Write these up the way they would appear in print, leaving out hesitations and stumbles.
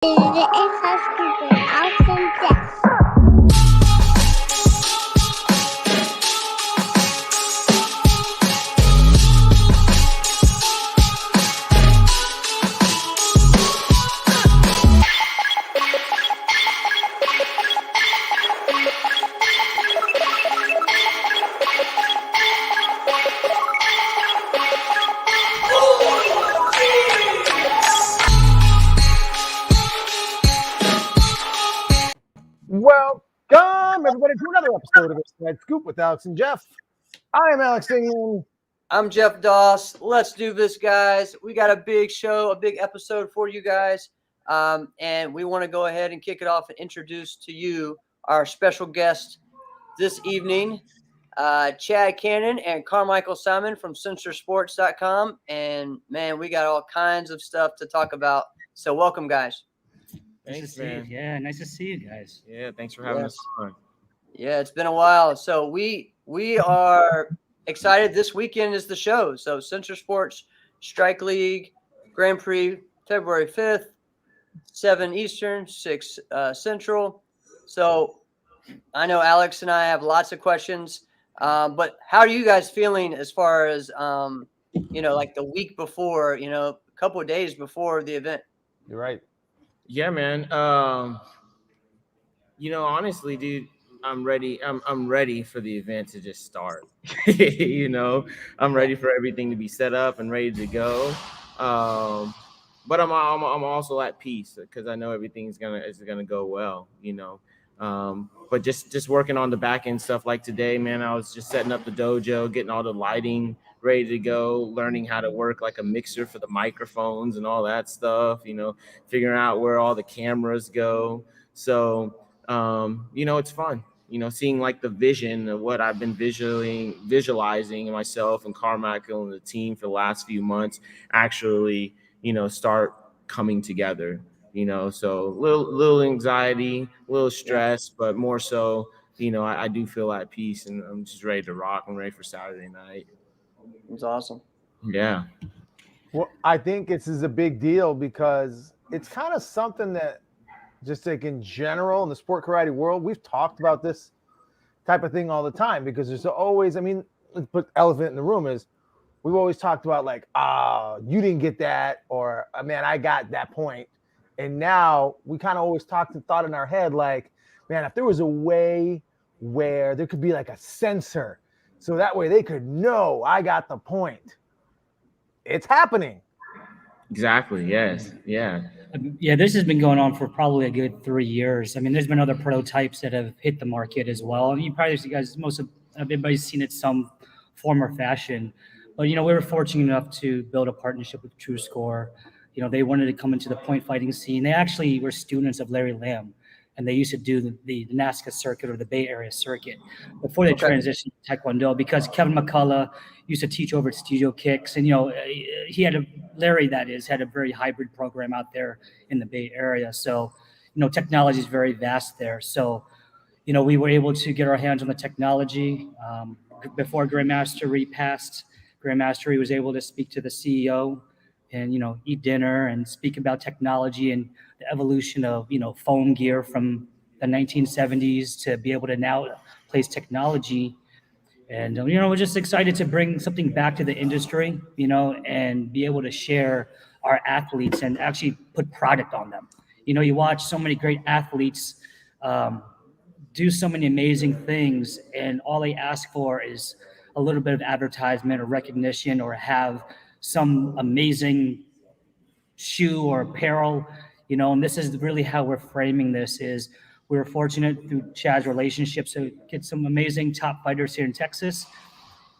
It's housekeeping. Awesome Jeff. Welcome, everybody, to another episode of Inside Scoop with Alex and Jeff. I am Alex England. I'm Jeff Doss. Let's do this, guys. We got a big show, a big episode for you guys. And we want to go ahead and kick it off and introduce to you our special guest this evening, Chad Cannon and Carmichael Simon from CensorSports.com. And, man, we got all kinds of stuff to talk about. So welcome, guys. Thanks, man. Yeah, nice to see you guys. Yeah, thanks for having us on. Yeah, it's been a while. So we are excited. This weekend is the show. So Censor Sports Strike League Grand Prix, February 5th, 7 Eastern, 6 Central. So I know Alex and I have lots of questions, but how are you guys feeling as far as, like the week before, a couple of days before the event? You're right. Yeah, man. Honestly, dude, I'm ready. I'm ready for the event to just start. I'm ready for everything to be set up and ready to go. But I'm also at peace because I know everything's gonna go well. But just working on the back end stuff like today, man. I was just setting up the dojo, getting all the lighting ready to go, learning how to work like a mixer for the microphones and all that stuff, figuring out where all the cameras go. So, it's fun, seeing like the vision of what I've been visualizing myself and Carmichael and the team for the last few months actually, start coming together, so little anxiety, little stress, but more so, I do feel at peace and I'm just ready to rock. I'm ready for Saturday night. It's awesome. Yeah. Well, I think this is a big deal because it's kind of something that just like in general in the sport karate world, we've talked about this type of thing all the time because there's always, let's put elephant in the room is we've always talked about like, you didn't get that, or man, I got that point. And now we kind of always thought in our head, like, man, if there was a way where there could be like a sensor so that way they could know I got the point. It's happening. Exactly. Yes. Yeah. Yeah, this has been going on for probably a good 3 years. There's been other prototypes that have hit the market as well. You guys, everybody's seen it some form or fashion. But, we were fortunate enough to build a partnership with True Score. They wanted to come into the point fighting scene. They actually were students of Larry Lamb, and they used to do the NASCA circuit or the Bay Area circuit before they transitioned to Taekwondo, because Kevin McCullough used to teach over at Studio Kicks. And, Larry, that is, had a very hybrid program out there in the Bay Area. So, technology is very vast there. So, we were able to get our hands on the technology. Before Grandmastery passed, Grandmastery was able to speak to the CEO and, eat dinner and speak about technology and the evolution of, foam gear from the 1970s to be able to now place technology. And, we're just excited to bring something back to the industry, and be able to share our athletes and actually put product on them. You watch so many great athletes do so many amazing things, and all they ask for is a little bit of advertisement or recognition or have some amazing shoe or apparel, and this is really how we're framing this. Is we were fortunate through Chad's relationships to get some amazing top fighters here in Texas.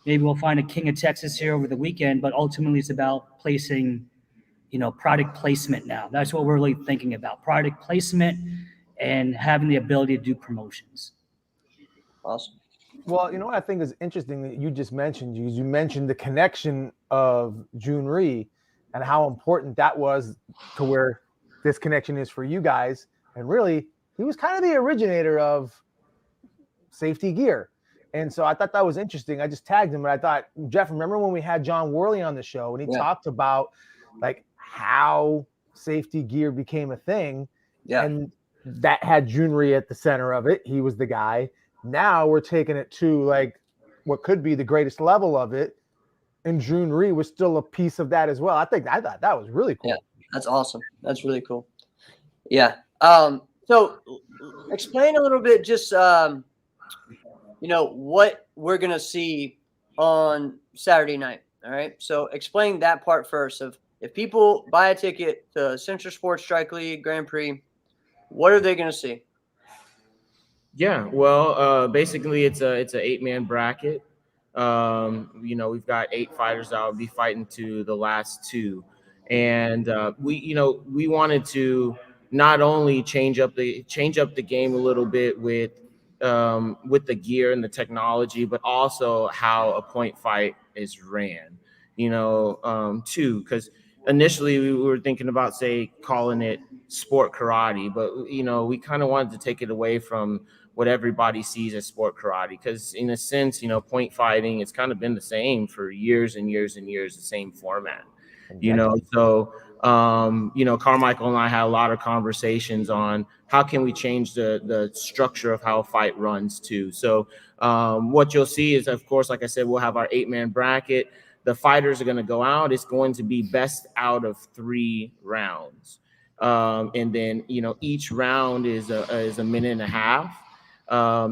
Maybe we'll find a king of Texas here over the weekend, but ultimately it's about placing, product placement now. That's what we're really thinking about, product placement and having the ability to do promotions. Awesome. Well, what I think is interesting that you just mentioned, you mentioned the connection of Jun Rhee and how important that was to where this connection is for you guys. And really, he was kind of the originator of safety gear. And so I thought that was interesting. I just tagged him, but I thought, Jeff, remember when we had John Worley on the show and he talked about like how safety gear became a thing. Yeah. And that had Junri at the center of it. He was the guy. Now we're taking it to like what could be the greatest level of it. And Junri was still a piece of that as well. I thought that was really cool. Yeah, that's awesome. That's really cool. Yeah. So explain a little bit just what we're gonna see on Saturday night. All right. So explain that part first of if people buy a ticket to Central Sports Strike League Grand Prix, what are they gonna see? Yeah, well, basically it's an 8-man bracket. We've got 8 fighters that will be fighting to the last 2, and we wanted to not only change up the game a little bit with the gear and the technology, but also how a point fight is ran. Too, because initially we were thinking about calling it sport karate, but we kind of wanted to take it away from what everybody sees as sport karate, because in a sense, point fighting, it's kind of been the same for years and years and years, the same format. So Carmichael and I had a lot of conversations on how can we change the structure of how a fight runs too. So what you'll see is, of course, like I said, we'll have our 8-man bracket. The fighters are going to go out. It's going to be best out of 3 rounds. And then, each round is a minute and a half.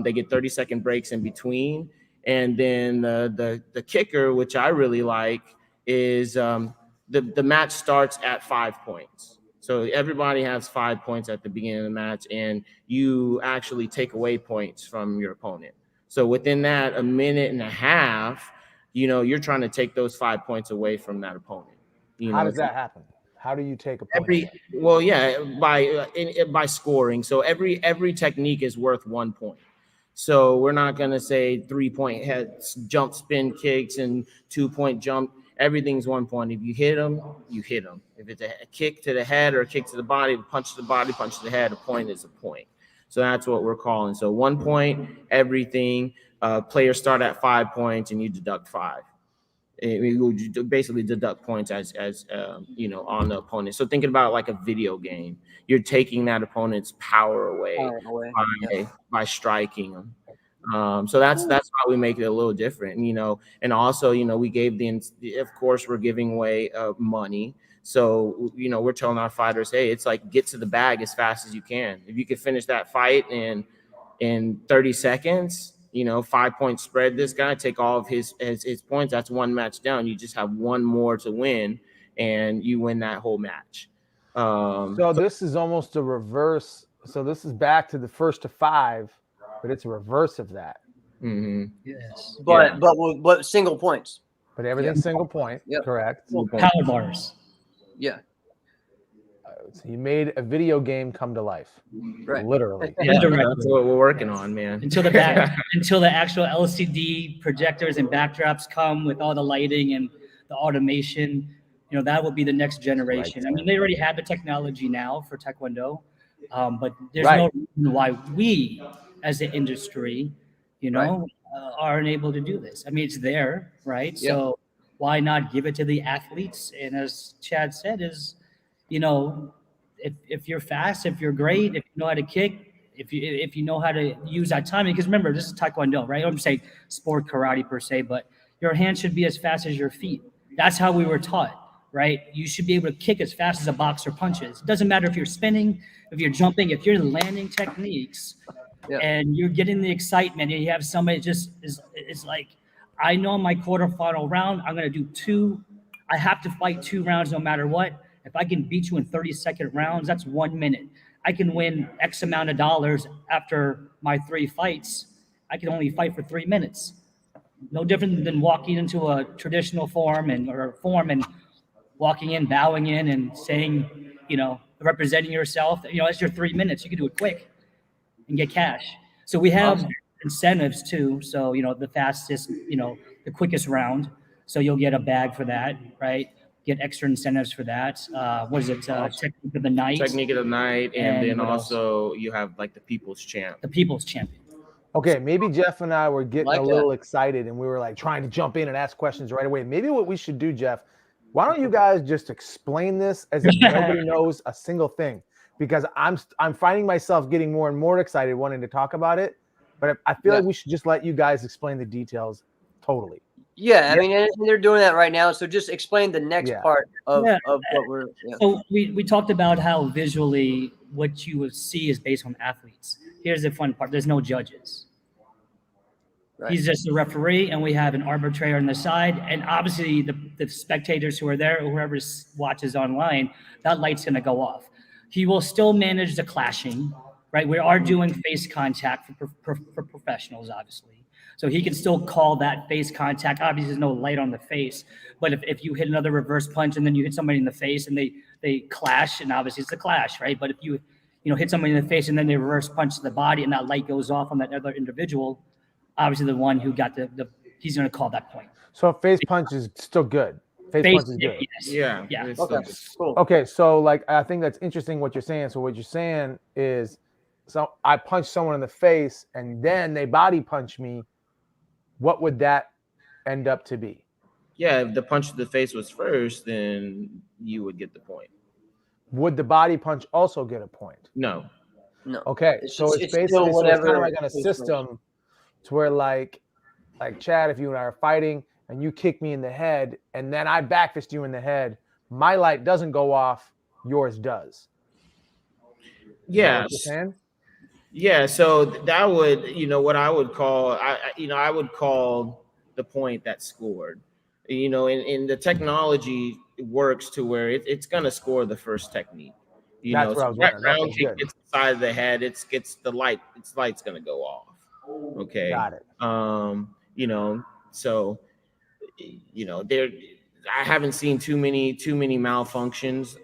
They get 30-second breaks in between. And then the kicker, which I really like, is the match starts at 5 points. So everybody has 5 points at the beginning of the match, and you actually take away points from your opponent. So within that, a minute and a half, you're trying to take those 5 points away from that opponent. How does that happen? How do you take a point? By scoring. So every technique is worth 1 point. So we're not going to say 3-point head jump spin kicks and 2-point jump. Everything's 1 point. If you hit them, you hit them. If it's a kick to the head or a kick to the body, punch to the body, punch to the head, a point is a point. So that's what we're calling. So 1 point, everything. Players start at 5 points and you deduct 5. You basically deduct points as on the opponent. So thinking about like a video game, you're taking that opponent's power away by striking them. So that's how we make it a little different, and also, we gave of course we're giving away money. So, we're telling our fighters, hey, it's like get to the bag as fast as you can. If you can finish that fight in 30 seconds, 5-point spread this guy, take all of his points. That's 1 match down. You just have 1 more to win, and you win that whole match. So this is almost a reverse. So this is back to the 1st to 5, but it's a reverse of that. Mm-hmm. Yes. But single points. But everything's single point. Yep. Correct. Power bars. Yeah. So you made a video game come to life, Right. literally. Yeah, that's what we're working on, man. Until the actual LCD projectors and backdrops come with all the lighting and the automation, that will be the next generation. I mean, they already have the technology now for Taekwondo, but there's no reason why we, as an industry, aren't able to do this. I mean, it's there, right? Yep. So why not give it to the athletes? And as Chad said, is if you're fast, if you're great, if you know how to kick, if you know how to use that timing, because remember, this is Taekwondo, right? I don't say sport karate per se, but your hands should be as fast as your feet. That's how we were taught, right? You should be able to kick as fast as a boxer punches. It doesn't matter if you're spinning, if you're jumping, if you're landing techniques, and you're getting the excitement, and you have somebody it's like, I know my quarterfinal round, I'm going to do 2. I have to fight 2 rounds no matter what. If I can beat you in 30-second rounds, that's 1 minute. I can win X amount of dollars after my 3 fights. I can only fight for 3 minutes. No different than walking into a traditional form and walking in, bowing in, and saying, representing yourself. That's your 3 minutes. You can do it quick and get cash. So we have incentives too. So, the fastest, the quickest round. So you'll get a bag for that, right? Get extra incentives for that. What is it? Technique of the night. Technique of the night, and then also you have like the People's Champ. The People's Champion. Okay, maybe Jeff and I were getting a little excited, and we were like trying to jump in and ask questions right away. Maybe what we should do, Jeff, Why don't you guys just explain this as if nobody knows a single thing? Because I'm finding myself getting more and more excited wanting to talk about it, but I feel like we should just let you guys explain the details totally. Yeah, I mean, and they're doing that right now. So just explain the next part of what we're. Yeah. So we talked about how visually what you would see is based on athletes. Here's the fun part: there's no judges. Right. He's just a referee, and we have an arbitrator on the side, and obviously the spectators who are there, whoever watches online, that light's going to go off. He will still manage the clashing, right? We are doing face contact for professionals, obviously. So he can still call that face contact. Obviously, there's no light on the face, but if you hit another reverse punch and then you hit somebody in the face and they clash, and obviously it's a clash, right? But if you hit somebody in the face and then they reverse punch to the body and that light goes off on that other individual, obviously the one who got he's going to call that point. So a face punch is still good. Face punch is good. Yes. Yeah. Okay. Cool. Okay. So I think that's interesting what you're saying. So what you're saying is, so I punch someone in the face and then they body punch me. What would that end up to be? Yeah, if the punch to the face was first, then you would get the point. Would the body punch also get a point? No. Okay. It's basically kind of like on a system to where like Chad, if you and I are fighting and you kick me in the head and then I backfist you in the head, my light doesn't go off, yours does. Yes. Yeah, so that would, what I would call, I would call the point that scored. In the technology works to where it's going to score the first technique. That's what I was wondering. Round kick gets the side of the head, it's the light, its light's going to go off. Okay. Got it. So, I haven't seen too many malfunctions.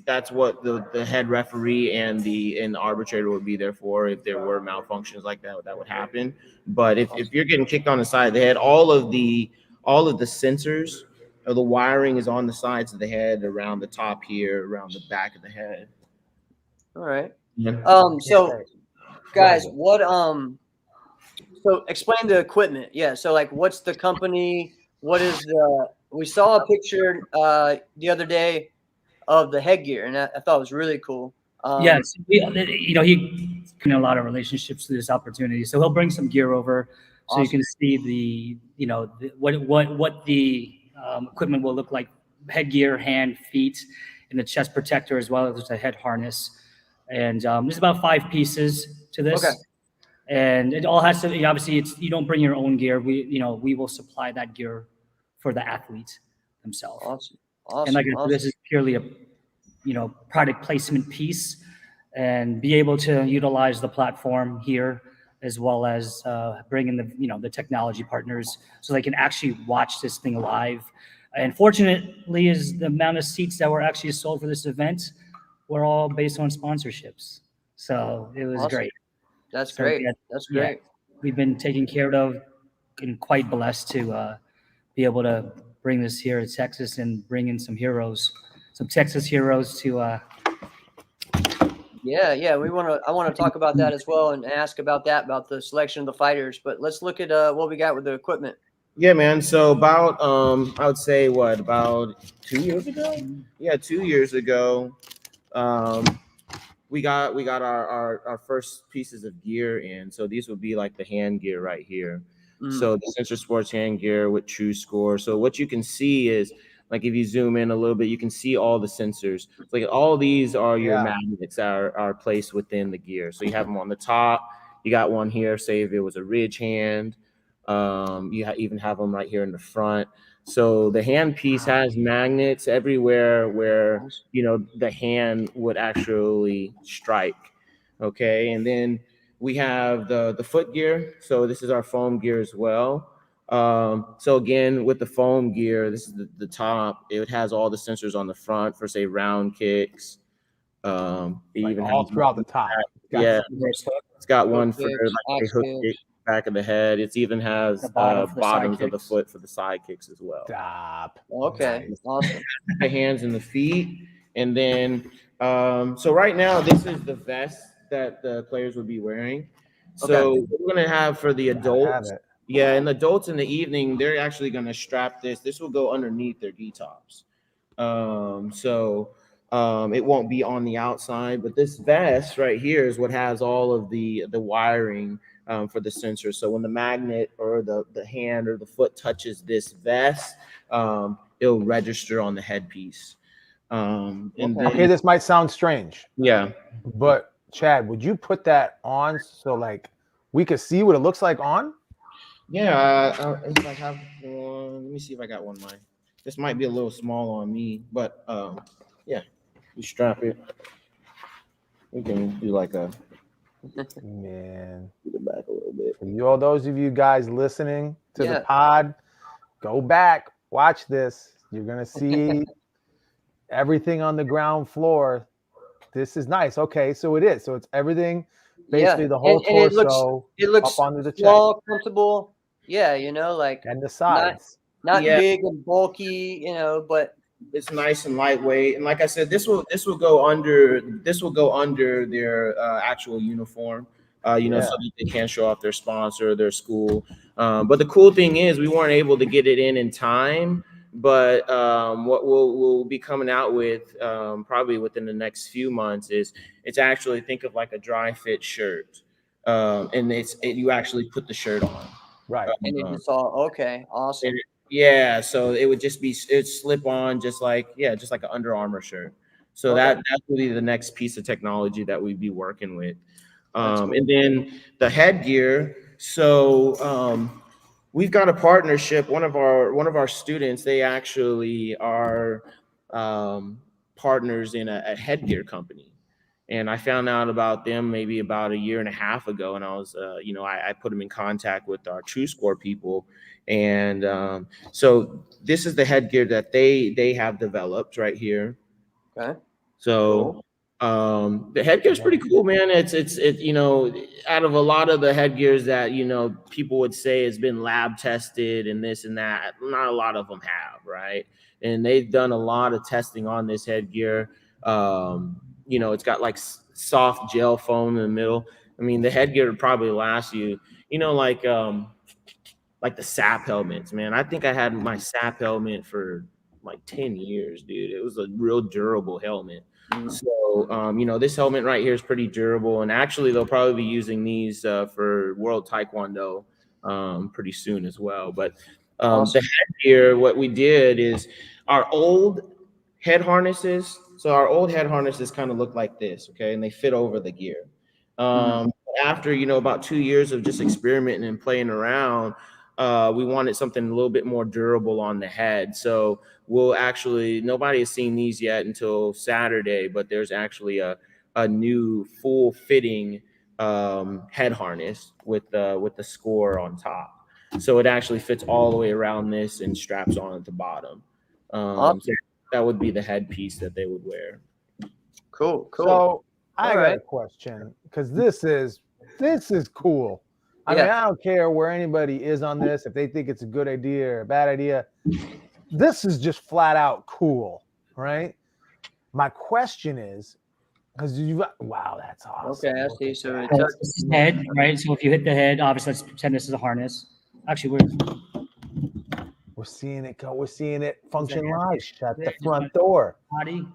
That's what the head referee and the arbitrator would be there for. If there were malfunctions like that would happen. But if you're getting kicked on the side of the head, all of the sensors or the wiring is on the sides of the head, around the top here, around the back of the head. All right. Yeah. So guys, so explain the equipment. Yeah. So what's the company? What is we saw a picture the other day of the headgear, and I thought it was really cool. Yes, he a lot of relationships to this opportunity, so he'll bring some gear over, so you can see what the equipment will look like: headgear, hand, feet, and the chest protector, as well as a head harness. And there's about 5 pieces to this. Okay. And it all has to obviously you don't bring your own gear. We will supply that gear for the athlete themselves. Awesome. And this is purely a product placement piece, and be able to utilize the platform here, as well as bring in the technology partners so they can actually watch this thing live. And fortunately, is the amount of seats that were actually sold for this event were all based on sponsorships. So it was great. That's great. That's great. We've been taken care of and quite blessed to be able to bring this here to Texas and bring in some Texas heroes to. Yeah. I want to talk about that as well and ask about the selection of the fighters. But let's look at what we got with the equipment. Yeah, man. So about I would say about 2 years ago. Yeah, 2 years ago. We got our first pieces of gear in. So these would be like the hand gear right here. So the Sensor Sports hand gear with True Score. So what you can see is, if you zoom in a little bit, you can see all the sensors. All these are your magnets that are placed within the gear. So you have them on the top. You got one here, say if it was a ridge hand. You even have them right here in the front. So the hand piece has magnets everywhere where, the hand would actually strike. Okay. And then we have the foot gear. So this is our foam gear as well. So again, with the foam gear, this is the top. It has all the sensors on the front for, say, round kicks. Even all throughout the top. It's got one for a hook kick, back of the head. It even has the bottoms of the foot for the side kicks as well. Stop. Okay, awesome. The hands and the feet, and then so right now this is the vest that the players would be wearing. So we're gonna have for the adults. Yeah, and the adults in the evening, they're actually gonna strap this. This will go underneath their gi tops. It won't be on the outside, but this vest right here is what has all of the wiring for the sensor. So when the magnet or the hand or the foot touches this vest, it'll register on the headpiece. Okay, this might sound strange. Yeah. But Chad, would you put that on so like we could see what it looks like on? Yeah, if I have one, let me see if I got one. This might be a little small on me, but yeah, we strap it. We can do like a Man, do the back a little bit. for you, all those of you guys listening to the pod, go back, watch this. You're gonna see everything on the ground floor. This is nice. Okay, so it is. So it's everything, basically the whole torso. It looks up onto the small, chest. comfortable. Yeah, like And the sides. not big and bulky, but it's nice and lightweight. And like I said, this will go under their actual uniform. So that they can show off their sponsor, their school. But the cool thing is we weren't able to get it in time. But what we'll be coming out with probably within the next few months is it's actually, think of like a dry fit shirt, and you actually put the shirt on, right? And it's all okay, awesome. So it would just it'd slip on just like an Under Armour shirt. So that would be the next piece of technology that we'd be working with, cool. And then the headgear. So we've got a partnership. One of our students, they actually are partners in a headgear company, and I found out about them maybe about a year and a half ago. And I was, I put them in contact with our True Score people, and so this is the headgear that they have developed right here. Okay. So. Cool. The headgear is pretty cool, man. It's out of a lot of the headgears that people would say has been lab tested and this and that, not a lot of them have, right? And they've done a lot of testing on this headgear. It's got like soft gel foam in the middle. I mean, the headgear would probably last you, like the SAP helmets, man. I think I had my SAP helmet for like 10 years, dude. It was a real durable helmet. So, this helmet right here is pretty durable, and actually they'll probably be using these for World Taekwondo pretty soon as well. But awesome. The headgear, what we did is our old head harnesses. So our old head harnesses kind of look like this, okay, and they fit over the gear. After about 2 years of just experimenting and playing around, we wanted something a little bit more durable on the head. So nobody has seen these yet until Saturday, but there's actually a new full fitting head harness with the score on top. So it actually fits all the way around this and straps on at the bottom. So that would be the headpiece that they would wear. Cool. So I got a question, because this is cool. I mean, I don't care where anybody is on this, if they think it's a good idea or a bad idea. This is just flat out cool, right? My question is, because wow, that's awesome. Okay, I see. So it's head, right? So if you hit the head, obviously, let's pretend this is a harness. Actually, we're seeing it go. We're seeing it function live. Shut the front door. Body.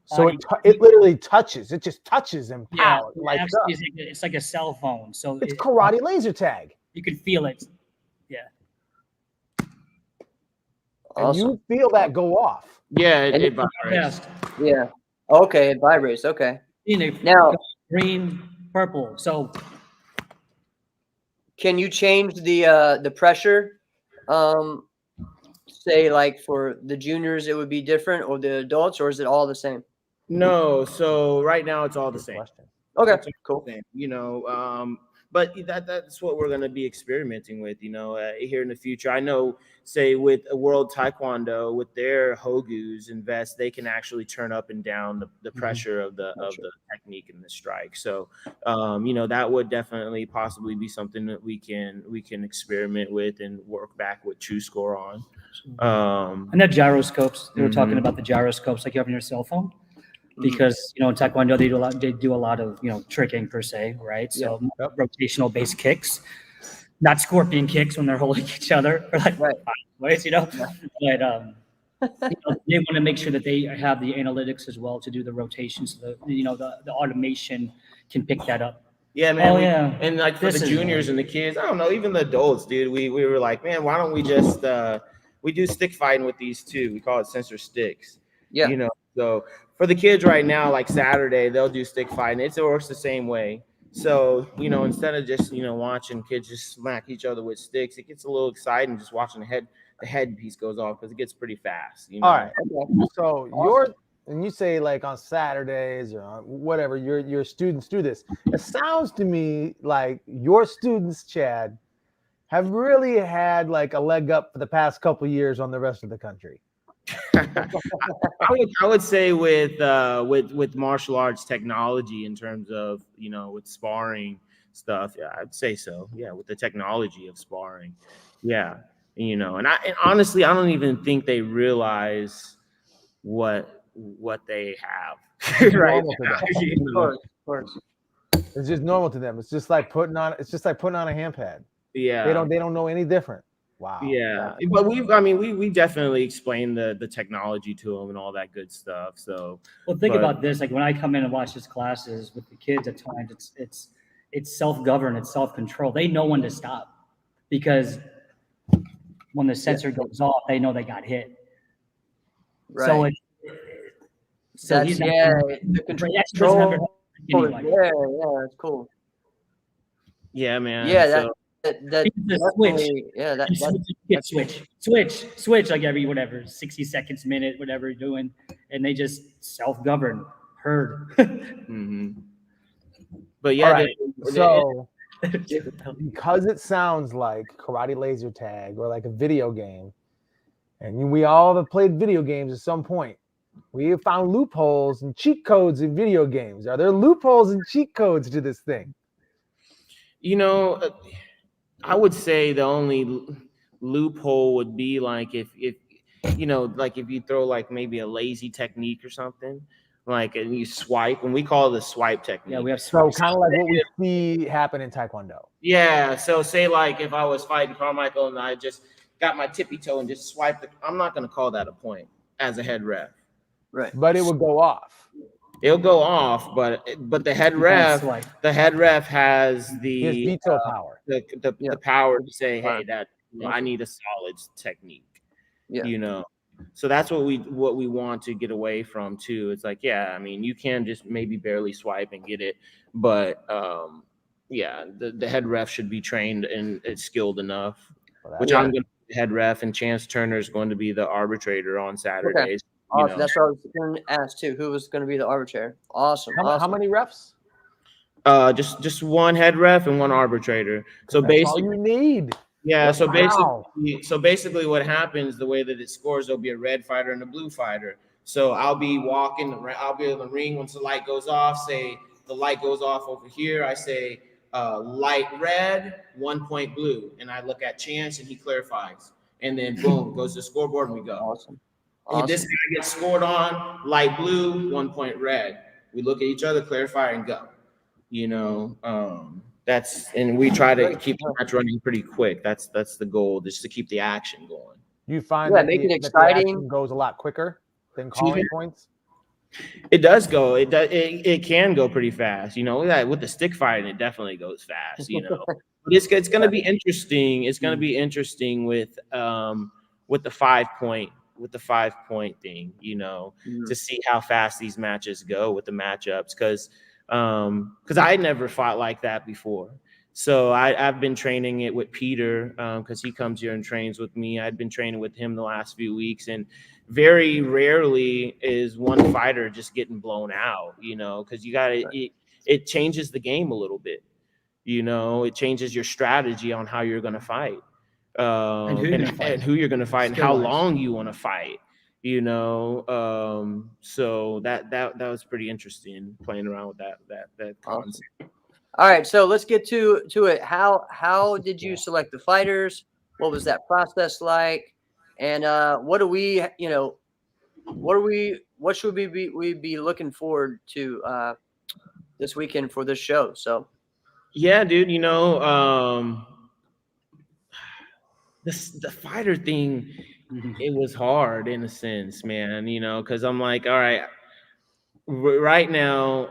So it literally touches. It just touches and pow. It's like a cell phone. So it's karate laser tag. You can feel it. Yeah. And awesome. You feel that go off. Yeah, it vibrates. Yeah. Okay, it vibrates. Okay. Now, green, purple. So, can you change the pressure? Say, like for the juniors, it would be different, or the adults, or is it all the same? No. So right now it's all the same. Okay, cool. But that's what we're going to be experimenting with, here in the future. I know, say, with a World Taekwondo, with their Hogus and vests, they can actually turn up and down the pressure of the technique and the strike. So, that would definitely possibly be something that we can experiment with and work back with True Score on. And the gyroscopes, they were talking about the gyroscopes like you have on your cell phone. Because in Taekwondo they do a lot of tricking per se, right? So rotational based kicks, not scorpion kicks when they're holding each other or like ways, But They want to make sure that they have the analytics as well to do the rotations, so the automation can pick that up. Yeah, man. Oh, yeah. And like for This the is juniors and the kids, I don't know, even the adults, dude. We were like, man, why don't we just we do stick fighting with these too. We call it sensor sticks. Yeah. You know, so for the kids right now, like Saturday, they'll do stick fighting. It works the same way. So, instead of just, watching kids just smack each other with sticks, it gets a little exciting just watching the headpiece goes off because it gets pretty fast. All right. So and you say like on Saturdays or on whatever, your students do this. It sounds to me like your students, Chad, have really had like a leg up for the past couple of years on the rest of the country. I would say with martial arts technology in terms of with sparring stuff, yeah, I'd say so. Yeah, with the technology of sparring, yeah, and honestly, I don't even think they realize what they have right now. Of course. It's just normal to them. It's just like putting on a hand pad. Yeah, they don't know any different. Wow. Yeah, but we definitely explain the technology to them and all that good stuff. So think about this. Like when I come in and watch his classes with the kids, at times it's self-governed, it's self-control. They know when to stop because when the sensor goes off, they know they got hit. Right. So he's not the control. That's cool. Yeah, man. Yeah, switch like every whatever 60 seconds, minute, whatever you're doing, and they just self-govern herd. Mm-hmm. But yeah, right. So because it sounds like karate laser tag or like a video game, and we all have played video games at some point. We have found loopholes and cheat codes in video games. Are there loopholes and cheat codes to this thing? I would say the only loophole would be like if you throw like maybe a lazy technique or something, like and you swipe, and we call it the swipe technique. Yeah, we have so kind of like what we see happen in Taekwondo. Yeah. So say like if I was fighting Carmichael and I just got my tippy toe and just swiped, I'm not going to call that a point as a head ref. Right. But it would go off. It'll go off, but the head ref has the veto power, the power to say, hey, that I need a solid technique. Yeah. So that's what we want to get away from too. It's like, yeah, I mean, you can just maybe barely swipe and get it, but the head ref should be trained and skilled enough. Which I'm going to be the head ref, and Chance Turner is going to be the arbitrator on Saturdays. Okay. Awesome. That's what I was going to ask too. Who was going to be the arbitrator? Awesome. How many refs? Just one head ref and one arbitrator. So basically, all you need. Yeah. So basically, what happens, the way that it scores, there'll be a red fighter and a blue fighter. So I'll be in the ring once the light goes off. Say the light goes off over here. I say light red, 1 point blue, and I look at Chance and he clarifies, and then boom goes to the scoreboard and we go. Awesome. If this guy gets scored on, light blue, 1 point red. We look at each other, clarify, and go. And we try to keep the match running pretty quick. That's the goal, just to keep the action going. You find that make it exciting. That goes a lot quicker than calling points. It does go. It can go pretty fast. With the stick fighting, it definitely goes fast. But it's going to be interesting. It's going to be interesting with the 5 point. With the 5 point thing, to see how fast these matches go with the matchups, because I never fought like that before. So I've been training it with Peter because he comes here and trains with me. I've been training with him the last few weeks, and very rarely is one fighter just getting blown out, because it changes the game a little bit. It changes your strategy on how you're going to fight. And who you're going to fight and how long you want to fight, so that was pretty interesting playing around with that concept. All right, so let's get to it. How did you select the fighters? What was that process like? And what should we be looking forward to this weekend for this show? So yeah, dude, the fighter thing it was hard in a sense, man, you know, because I'm like, all right, right now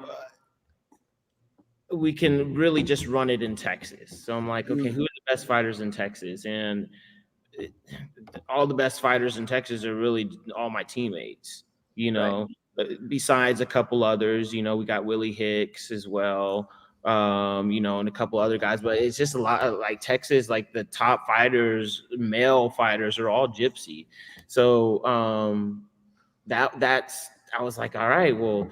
we can really just run it in Texas. So I'm like, okay, who are the best fighters in Texas? And all the best fighters in Texas are really all my teammates, you know, besides a couple others, you know, we got Willie Hicks as well, you know, and a couple other guys, but it's just a lot of like Texas, like the top fighters, male fighters are all gypsy. So that's, I was like, all right, well,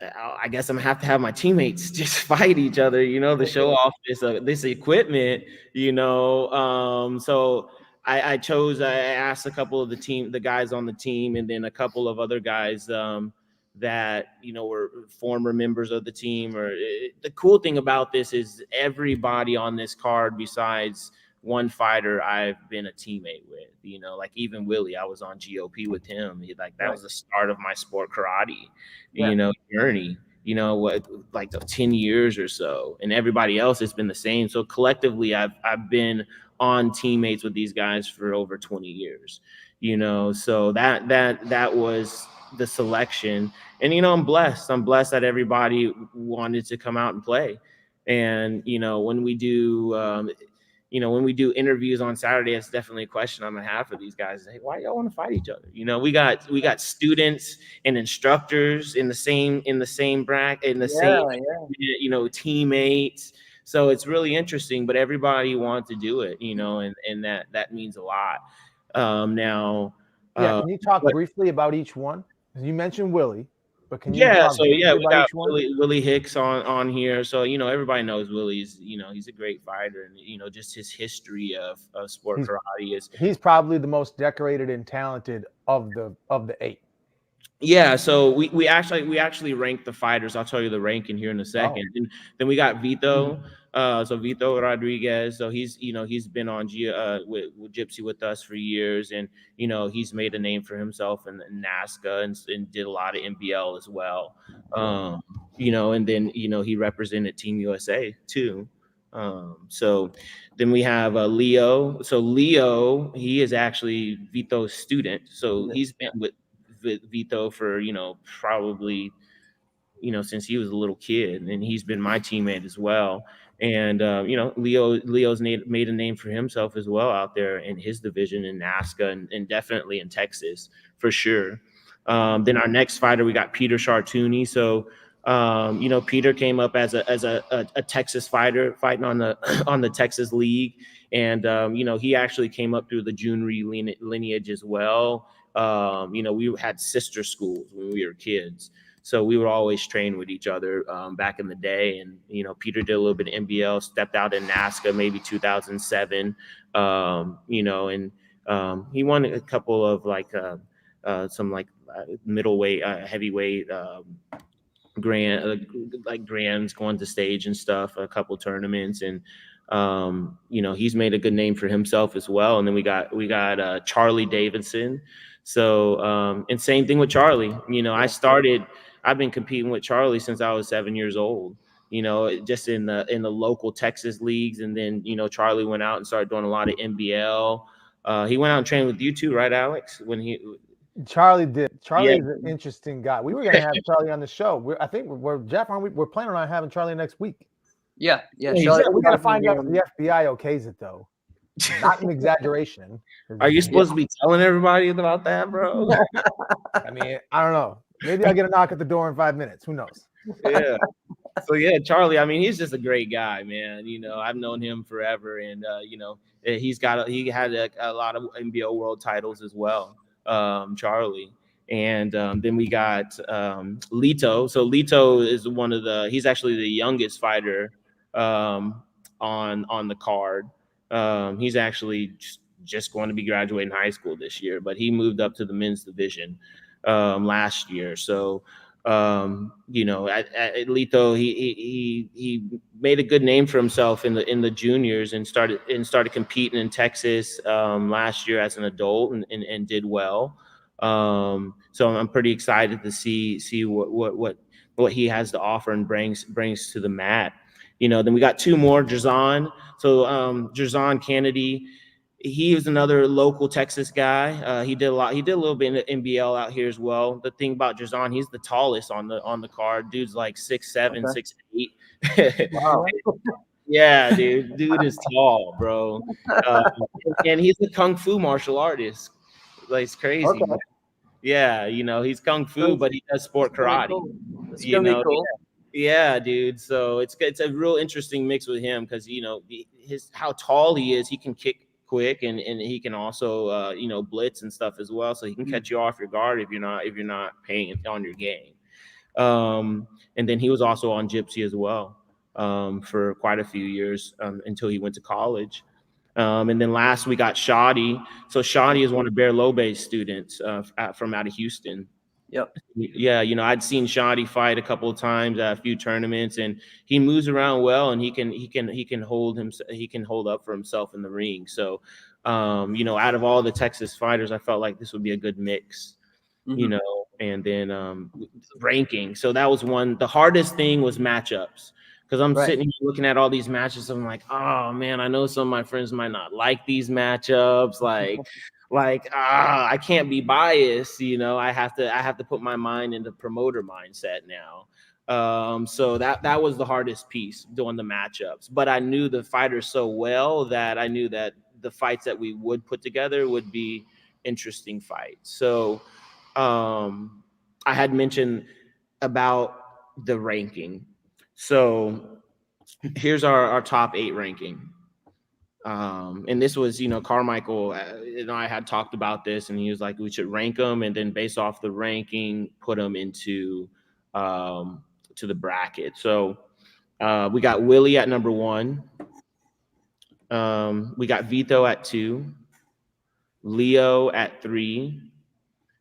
I guess I'm gonna have to have my teammates just fight each other, you know, to show off this equipment, you know. So I asked a couple of the guys on the team, and then a couple of other guys that, you know, were former members of the team. Or the cool thing about this is everybody on this card, besides one fighter, I've been a teammate with, you know, like even Willie, I was on GOP with him. That was the start of my sport karate, you know, journey, you know, what, like 10 years or so, and everybody else has been the same. So collectively, I've been on teammates with these guys for over 20 years, you know, so that was the selection. And, you know, I'm blessed that everybody wanted to come out and play. And, you know, when we do, when we do interviews on Saturday, it's definitely a question on behalf of these guys. Hey, why y'all want to fight each other? You know, we got students and instructors in the same bracket, in the same, you know, teammates. So it's really interesting, but everybody wants to do it, you know, and that means a lot. Now, can you talk briefly about each one? You mentioned Willie. But can you we got Willie Hicks on here. So, you know, everybody knows Willie's, you know, he's a great fighter, and, you know, just his history of sport karate is he's probably the most decorated and talented of the 8. Yeah, so we actually ranked the fighters. I'll tell you the ranking here in a second. And then we got Vito. So Vito Rodriguez. So he's been on with Gypsy with us for years, and, you know, he's made a name for himself in NASCA and did a lot of NBL as well. You know, and then, you know, he represented Team USA too. So then we have Leo. So Leo, he is actually Vito's student. So he's been with Vito for, you know, probably, you know, since he was a little kid, and he's been my teammate as well. And you know, Leo's made a name for himself as well out there in his division in NASCA, and definitely in Texas for sure. Then our next fighter, we got Peter Chartoony. So you know, Peter came up as a Texas fighter fighting on the Texas League, and you know, he actually came up through the Junri lineage as well. You know, we had sister schools when we were kids, so we would always train with each other back in the day. And, you know, Peter did a little bit of NBL, stepped out in NASCA maybe 2007, you know, and he won a couple of some middleweight, heavyweight grands going to stage and stuff, a couple tournaments. And you know, he's made a good name for himself as well. And then we got Charlie Davidson. So and same thing with Charlie. You know, I've been competing with Charlie since I was 7 years old, you know, just in the local Texas leagues. And then, you know, Charlie went out and started doing a lot of NBL. He went out and trained with you too, right, Alex? Charlie did. Charlie is an interesting guy. We were going to have Charlie on the show. I think Jeff, we're planning on having Charlie next week. Yeah. Charlie, we got to find out if the FBI okays it, though. Not an exaggeration. Are you supposed to be telling everybody about that, bro? I mean, I don't know. Maybe I'll get a knock at the door in 5 minutes. Who knows? Yeah. So yeah, Charlie, I mean, he's just a great guy, man. You know, I've known him forever, and you know, he had a lot of NBO world titles as well, Charlie. And then we got Lito. So Lito is he's actually the youngest fighter on the card. He's actually just going to be graduating high school this year, but he moved up to the men's division last year. So you know, at Lito, he made a good name for himself in the juniors, and started competing in Texas last year as an adult, and did well. So I'm pretty excited to see what he has to offer and brings to the mat. You know, then we got two more, Jerzon. So Jerzon Kennedy, he was another local Texas guy. He did a lot. He did a little bit in the NBL out here as well. The thing about Jazan, he's the tallest on the card. Dude's like 6'7", Okay. 6'8". Wow. Yeah, dude is tall, bro. And he's a kung fu martial artist. Like, it's crazy. Okay. Man. Yeah, he's kung fu, but he does sport It's gonna be karate. cool. It's gonna be cool. Yeah, dude. So it's a real interesting mix with him because his how tall he is. He can kick quick and he can also blitz and stuff as well. So he can catch you off your guard if you're not paying on your game. And then he was also on Gypsy as well for quite a few years until he went to college. And then last we got Shoddy. So Shoddy is one of Bear Lobe's students from out of Houston. Yep. Yeah, I'd seen Shoddy fight a couple of times at a few tournaments, and he moves around well, and he can hold up for himself in the ring. So, out of all the Texas fighters, I felt like this would be a good mix. Mm-hmm. And then ranking. So that was one. The hardest thing was matchups. Because I'm sitting here looking at all these matches, I'm like, oh man, I know some of my friends might not like these matchups. I can't be biased, I have to put my mind into promoter mindset now. So that was the hardest piece, doing the matchups. But I knew the fighters so well that I knew that the fights that we would put together would be interesting fights. So I had mentioned about the ranking. So here's our top 8 ranking. And this was, Carmichael and I had talked about this, and he was like, we should rank them, and then based off the ranking, put them into to the bracket. So we got Willie at number 1. We got Vito at 2, Leo at 3.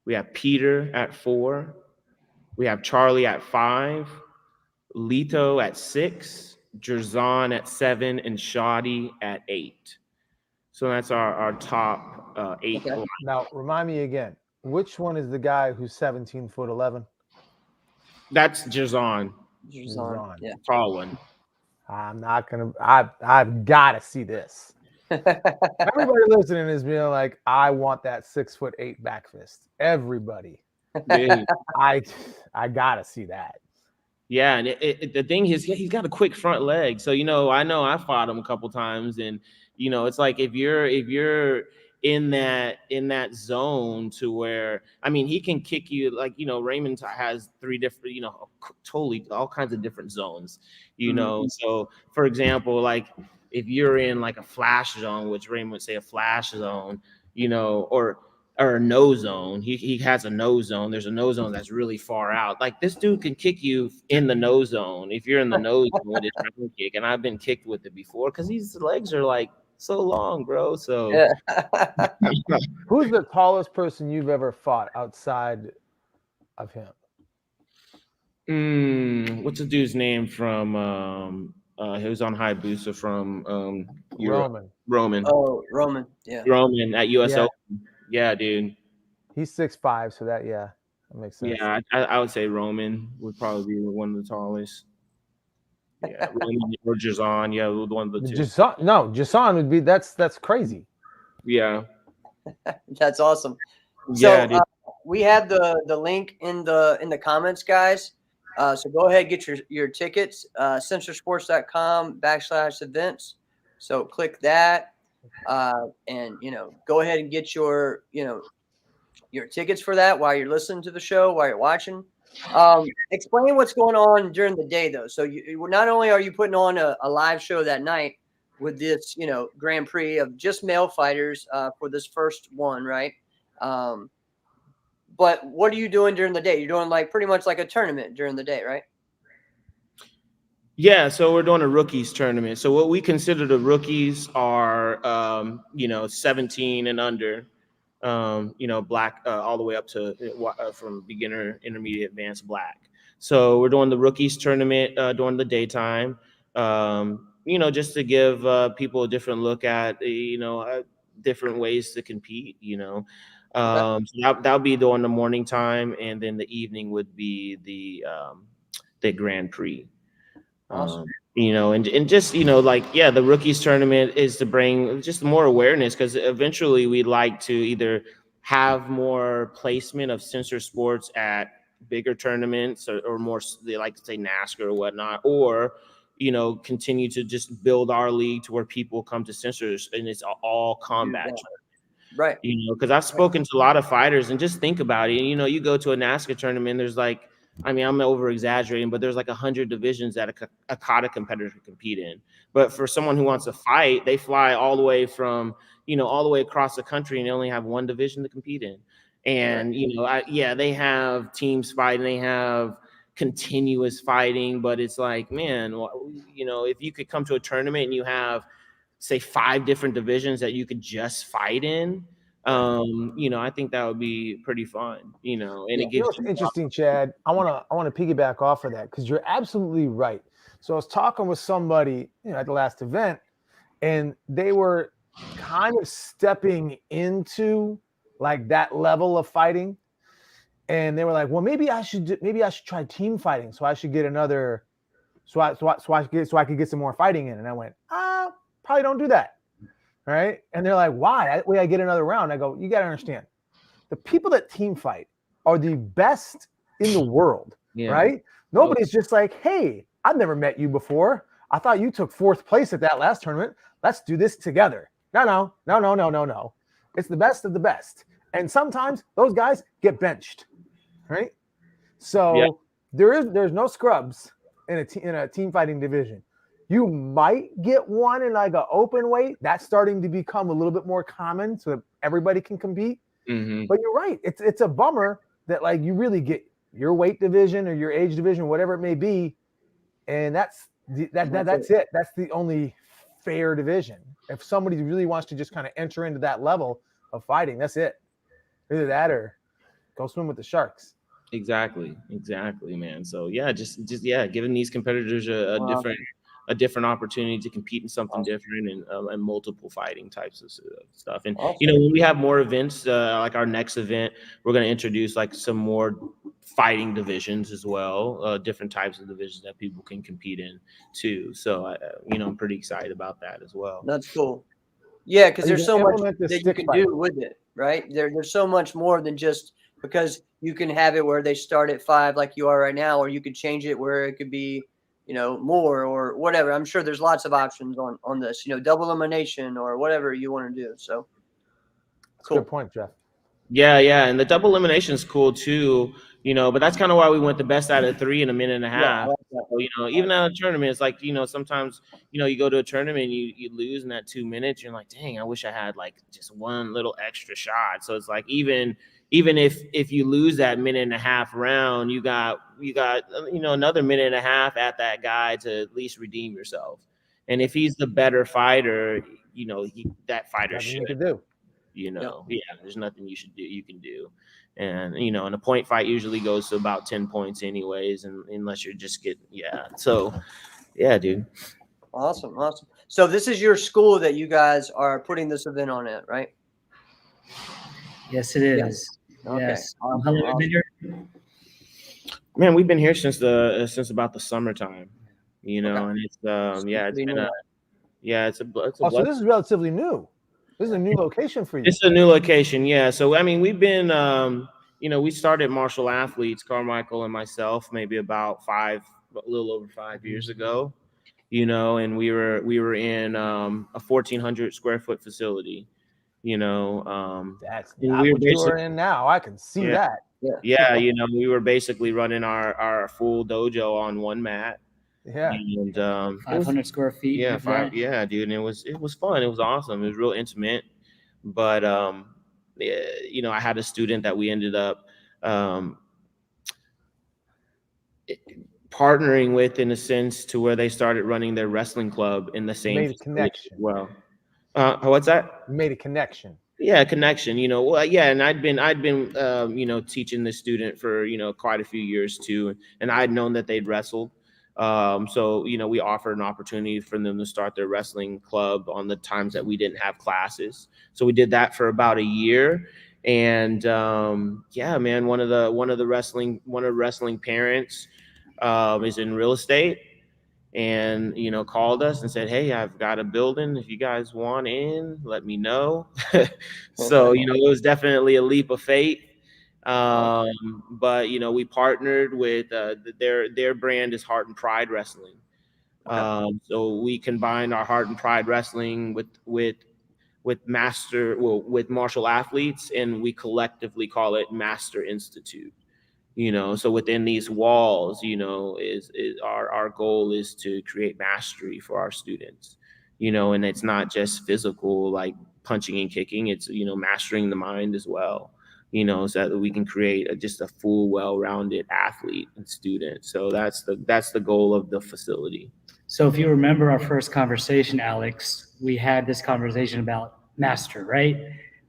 We have Peter at 4. We have Charlie at 5. Lito at 6, Jerzon at 7, and Shoddy at 8. So that's our top 8. Okay. Now, remind me again, which one is the guy who's 17'11"? That's Jerzon. Jerzon. Yeah. Tall one. I'm not gonna. I've got to see this. Everybody listening is being like, I want that 6'8" back fist. Everybody. Dude. I gotta see that. Yeah, and the thing is, he's got a quick front leg. So I know I fought him a couple times, and it's like if you're in that zone to where, I mean, he can kick you like Raymond has 3 different totally all kinds of different zones. So for example, like if you're in like a flash zone, which Raymond would say a flash zone, or a no zone. He has a no zone. There's a no zone that's really far out. Like this dude can kick you in the no zone if you're in the no zone with his round kick. And I've been kicked with it before because these legs are like so long, bro. So Who's the tallest person you've ever fought outside of him? What's the dude's name from he was on Hayabusa from Roman. Oh, Roman. Yeah. Roman at US Yeah. Open. Yeah, dude. He's 6'5", so that makes sense. Yeah, I would say Roman would probably be one of the tallest. Yeah, Roman or Jerzon. Yeah, one of the two. Jason would be. That's crazy. Yeah. That's awesome. Yeah, So we have the link in the comments, guys. So go ahead, get your tickets. Centersports.com/events. So click that. And go ahead and get your tickets for that while you're listening to the show, while you're watching. Explain what's going on during the day though. So you not only are you putting on a live show that night with this Grand Prix of just male fighters for this first one, right? But what are you doing during the day? You're doing like pretty much like a tournament during the day, right? Yeah, so we're doing a rookies tournament. So what we consider the rookies are, 17 and under, black, all the way up to from beginner, intermediate, advanced black. So we're doing the rookies tournament during the daytime, just to give people a different look at, different ways to compete, So that'll be during the morning time, and then the evening would be the Grand Prix. Awesome. And just, like, yeah, the rookies tournament is to bring just more awareness, because eventually we'd like to either have more placement of censor sports at bigger tournaments or more, they like to say NASCAR or whatnot, or, continue to just build our league to where people come to censors and it's all combat. Right. Because I've spoken to a lot of fighters, and just think about it. You go to a NASCAR tournament, there's like, I'm over exaggerating, but there's like 100 divisions that a kata competitor can compete in. But for someone who wants to fight, they fly all the way from, all the way across the country, and they only have one division to compete in. And, they have teams fighting, they have continuous fighting, but it's like, man, if you could come to a tournament and you have, say, 5 different divisions that you could just fight in, I think that would be pretty fun, and it gives what's interesting, Chad. I want to piggyback off of that, because you're absolutely right. So I was talking with somebody, at the last event, and they were kind of stepping into like that level of fighting, and they were like, "Well, maybe I should try team fighting, so I should get another, so I could get some more fighting in." And I went, probably don't do that. Right. And they're like, why? I get another round. I go, you got to understand, the people that team fight are the best in the world. Yeah. Right. Nobody's just like, hey, I've never met you before. I thought you took 4th place at that last tournament. Let's do this together. No. It's the best of the best. And sometimes those guys get benched. Right. So there's no scrubs in a team fighting division. You might get one in like an open weight. That's starting to become a little bit more common, so that everybody can compete. Mm-hmm. But you're right. It's a bummer that like you really get your weight division or your age division, whatever it may be, and that's it. That's the only fair division. If somebody really wants to just kind of enter into that level of fighting, that's it. Either that or go swim with the sharks. Exactly, man. So just giving these competitors a different opportunity to compete in something different, and multiple fighting types of stuff. And, when we have more events, like our next event, we're going to introduce like some more fighting divisions as well, different types of divisions that people can compete in too. So, I'm pretty excited about that as well. That's cool. Yeah, because there's so much that you can do with it, right? There's so much more than just, because you can have it where they start at 5 like you are right now, or you could change it where it could be, more or whatever. I'm sure there's lots of options on this, double elimination or whatever you want to do. So cool. Good point, Jeff. Yeah. And the double elimination is cool too, but that's kind of why we went the best out of 3 in a minute and a half. So, even at a tournament, it's like, sometimes, you go to a tournament, you lose in that 2 minutes. You're like, dang, I wish I had like just one little extra shot. So it's like, even if you lose that minute and a half round, you got another minute and a half at that guy to at least redeem yourself. And if he's the better fighter, that fighter should do. There's nothing you can do. And and a point fight usually goes to about 10 points anyways, and unless you're just getting dude. Awesome. So this is your school that you guys are putting this event on at, right? Yes, it is. Okay. Yes. How long have you been here? Man, we've been here since about the summertime, and it's it's been so this is relatively new. This is a new location for you. It's a new location, yeah. So we've been we started Martial Athletes, Carmichael and myself, maybe about a little over 5 years ago, and we were in a 1,400 square foot facility. That's not what you're in now. I can see that. Yeah, we were basically running our full dojo on one mat. Yeah, and 500 square feet. Yeah, dude, and it was fun. It was awesome. It was real intimate, but I had a student that we ended up partnering with, in a sense, to where they started running their wrestling club in the same. Made a connection. Well, what's that? Made a connection. Yeah, connection. And I'd been teaching this student for quite a few years too, and I'd known that they'd wrestled. So we offered an opportunity for them to start their wrestling club on the times that we didn't have classes. So we did that for about a year, and man, one of the wrestling parents is in real estate. and called us and said, hey, I've got a building, if you guys want in, let me know. So it was definitely a leap of faith. But we partnered with their brand is Heart and Pride Wrestling. So we combined our Heart and Pride Wrestling with martial athletes, and we collectively call it Master Institute. So within these walls, is our goal is to create mastery for our students, and it's not just physical, like punching and kicking. It's, mastering the mind as well, so that we can create just a full, well-rounded athlete and student. So that's the goal of the facility. So if you remember our first conversation, Alex, we had this conversation about master, right?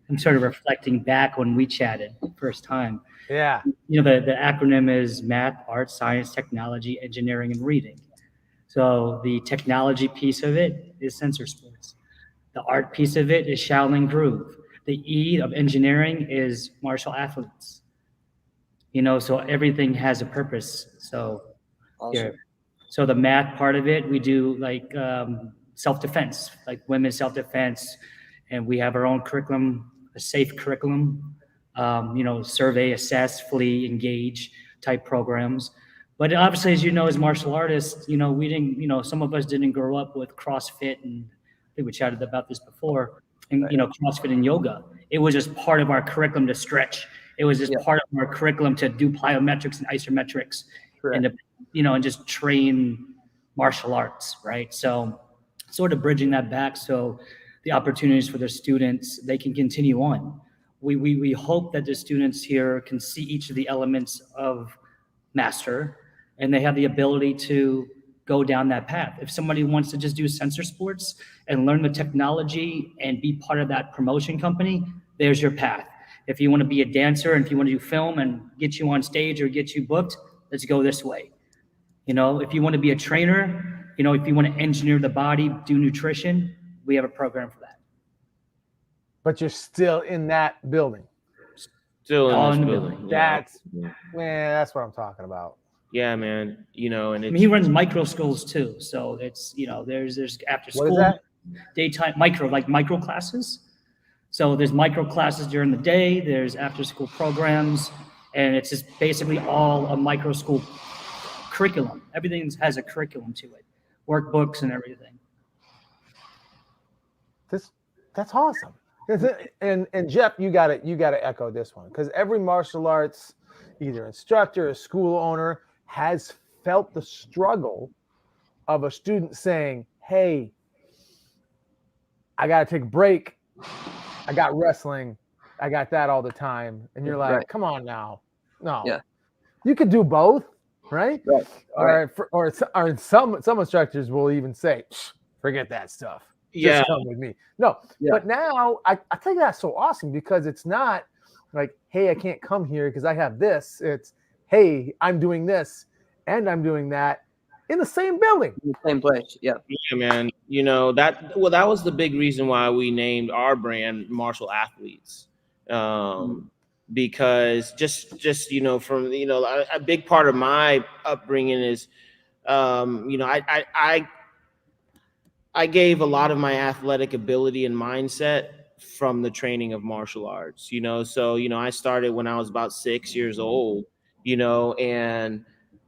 I'm sort of reflecting back when we chatted the first time. Yeah. The acronym is math, art, science, technology, engineering, and reading. So the technology piece of it is sensor sports. The art piece of it is Shaolin Groove. The E of engineering is martial athletes. So everything has a purpose. So Awesome. yeah. So the math part of it, we do like self-defense, like women's self-defense, and we have our own curriculum, a safe curriculum. Survey, assess, flee, engage type programs. But obviously, as as martial artists, we didn't, some of us didn't grow up with CrossFit, and I think we chatted about this before, and, CrossFit and yoga. It was just part of our curriculum to stretch. It was just part of our curriculum to do plyometrics and isometrics. Correct. And to, and just train martial arts, right? So sort of bridging that back. So the opportunities for the students, they can continue on. We hope that the students here can see each of the elements of master, and they have the ability to go down that path. If somebody wants to just do sensor sports and learn the technology and be part of that promotion company, there's your path. If you want to be a dancer and if you want to do film and get you on stage or get you booked, let's go this way. If you want to be a trainer, if you want to engineer the body, do nutrition, we have a program for that. But you're still in that building. Still in this building. That's that's what I'm talking about. Yeah, man. And he runs micro schools too. So it's there's after school, what is that? Daytime micro classes. So there's micro classes during the day. There's after school programs, and it's just basically all a micro school curriculum. Everything has a curriculum to it, workbooks and everything. That's awesome. And Jeff, you got to echo this one, because every martial arts, either instructor or school owner, has felt the struggle of a student saying, "Hey, I got to take a break. I got wrestling. I got that all the time." And you're like, "Come on now, no, you could do both, right?" Or some instructors will even say, "Forget that stuff. Just come with me." No, but now I think that's so awesome, because it's not like, "Hey, I can't come here because I have this." It's, "Hey, I'm doing this and I'm doing that in the same building, in the same place." Yeah, man. That was the big reason why we named our brand Martial Athletes, because just from a big part of my upbringing is, I gave a lot of my athletic ability and mindset from the training of martial arts, so, I started when I was about 6 years old, and,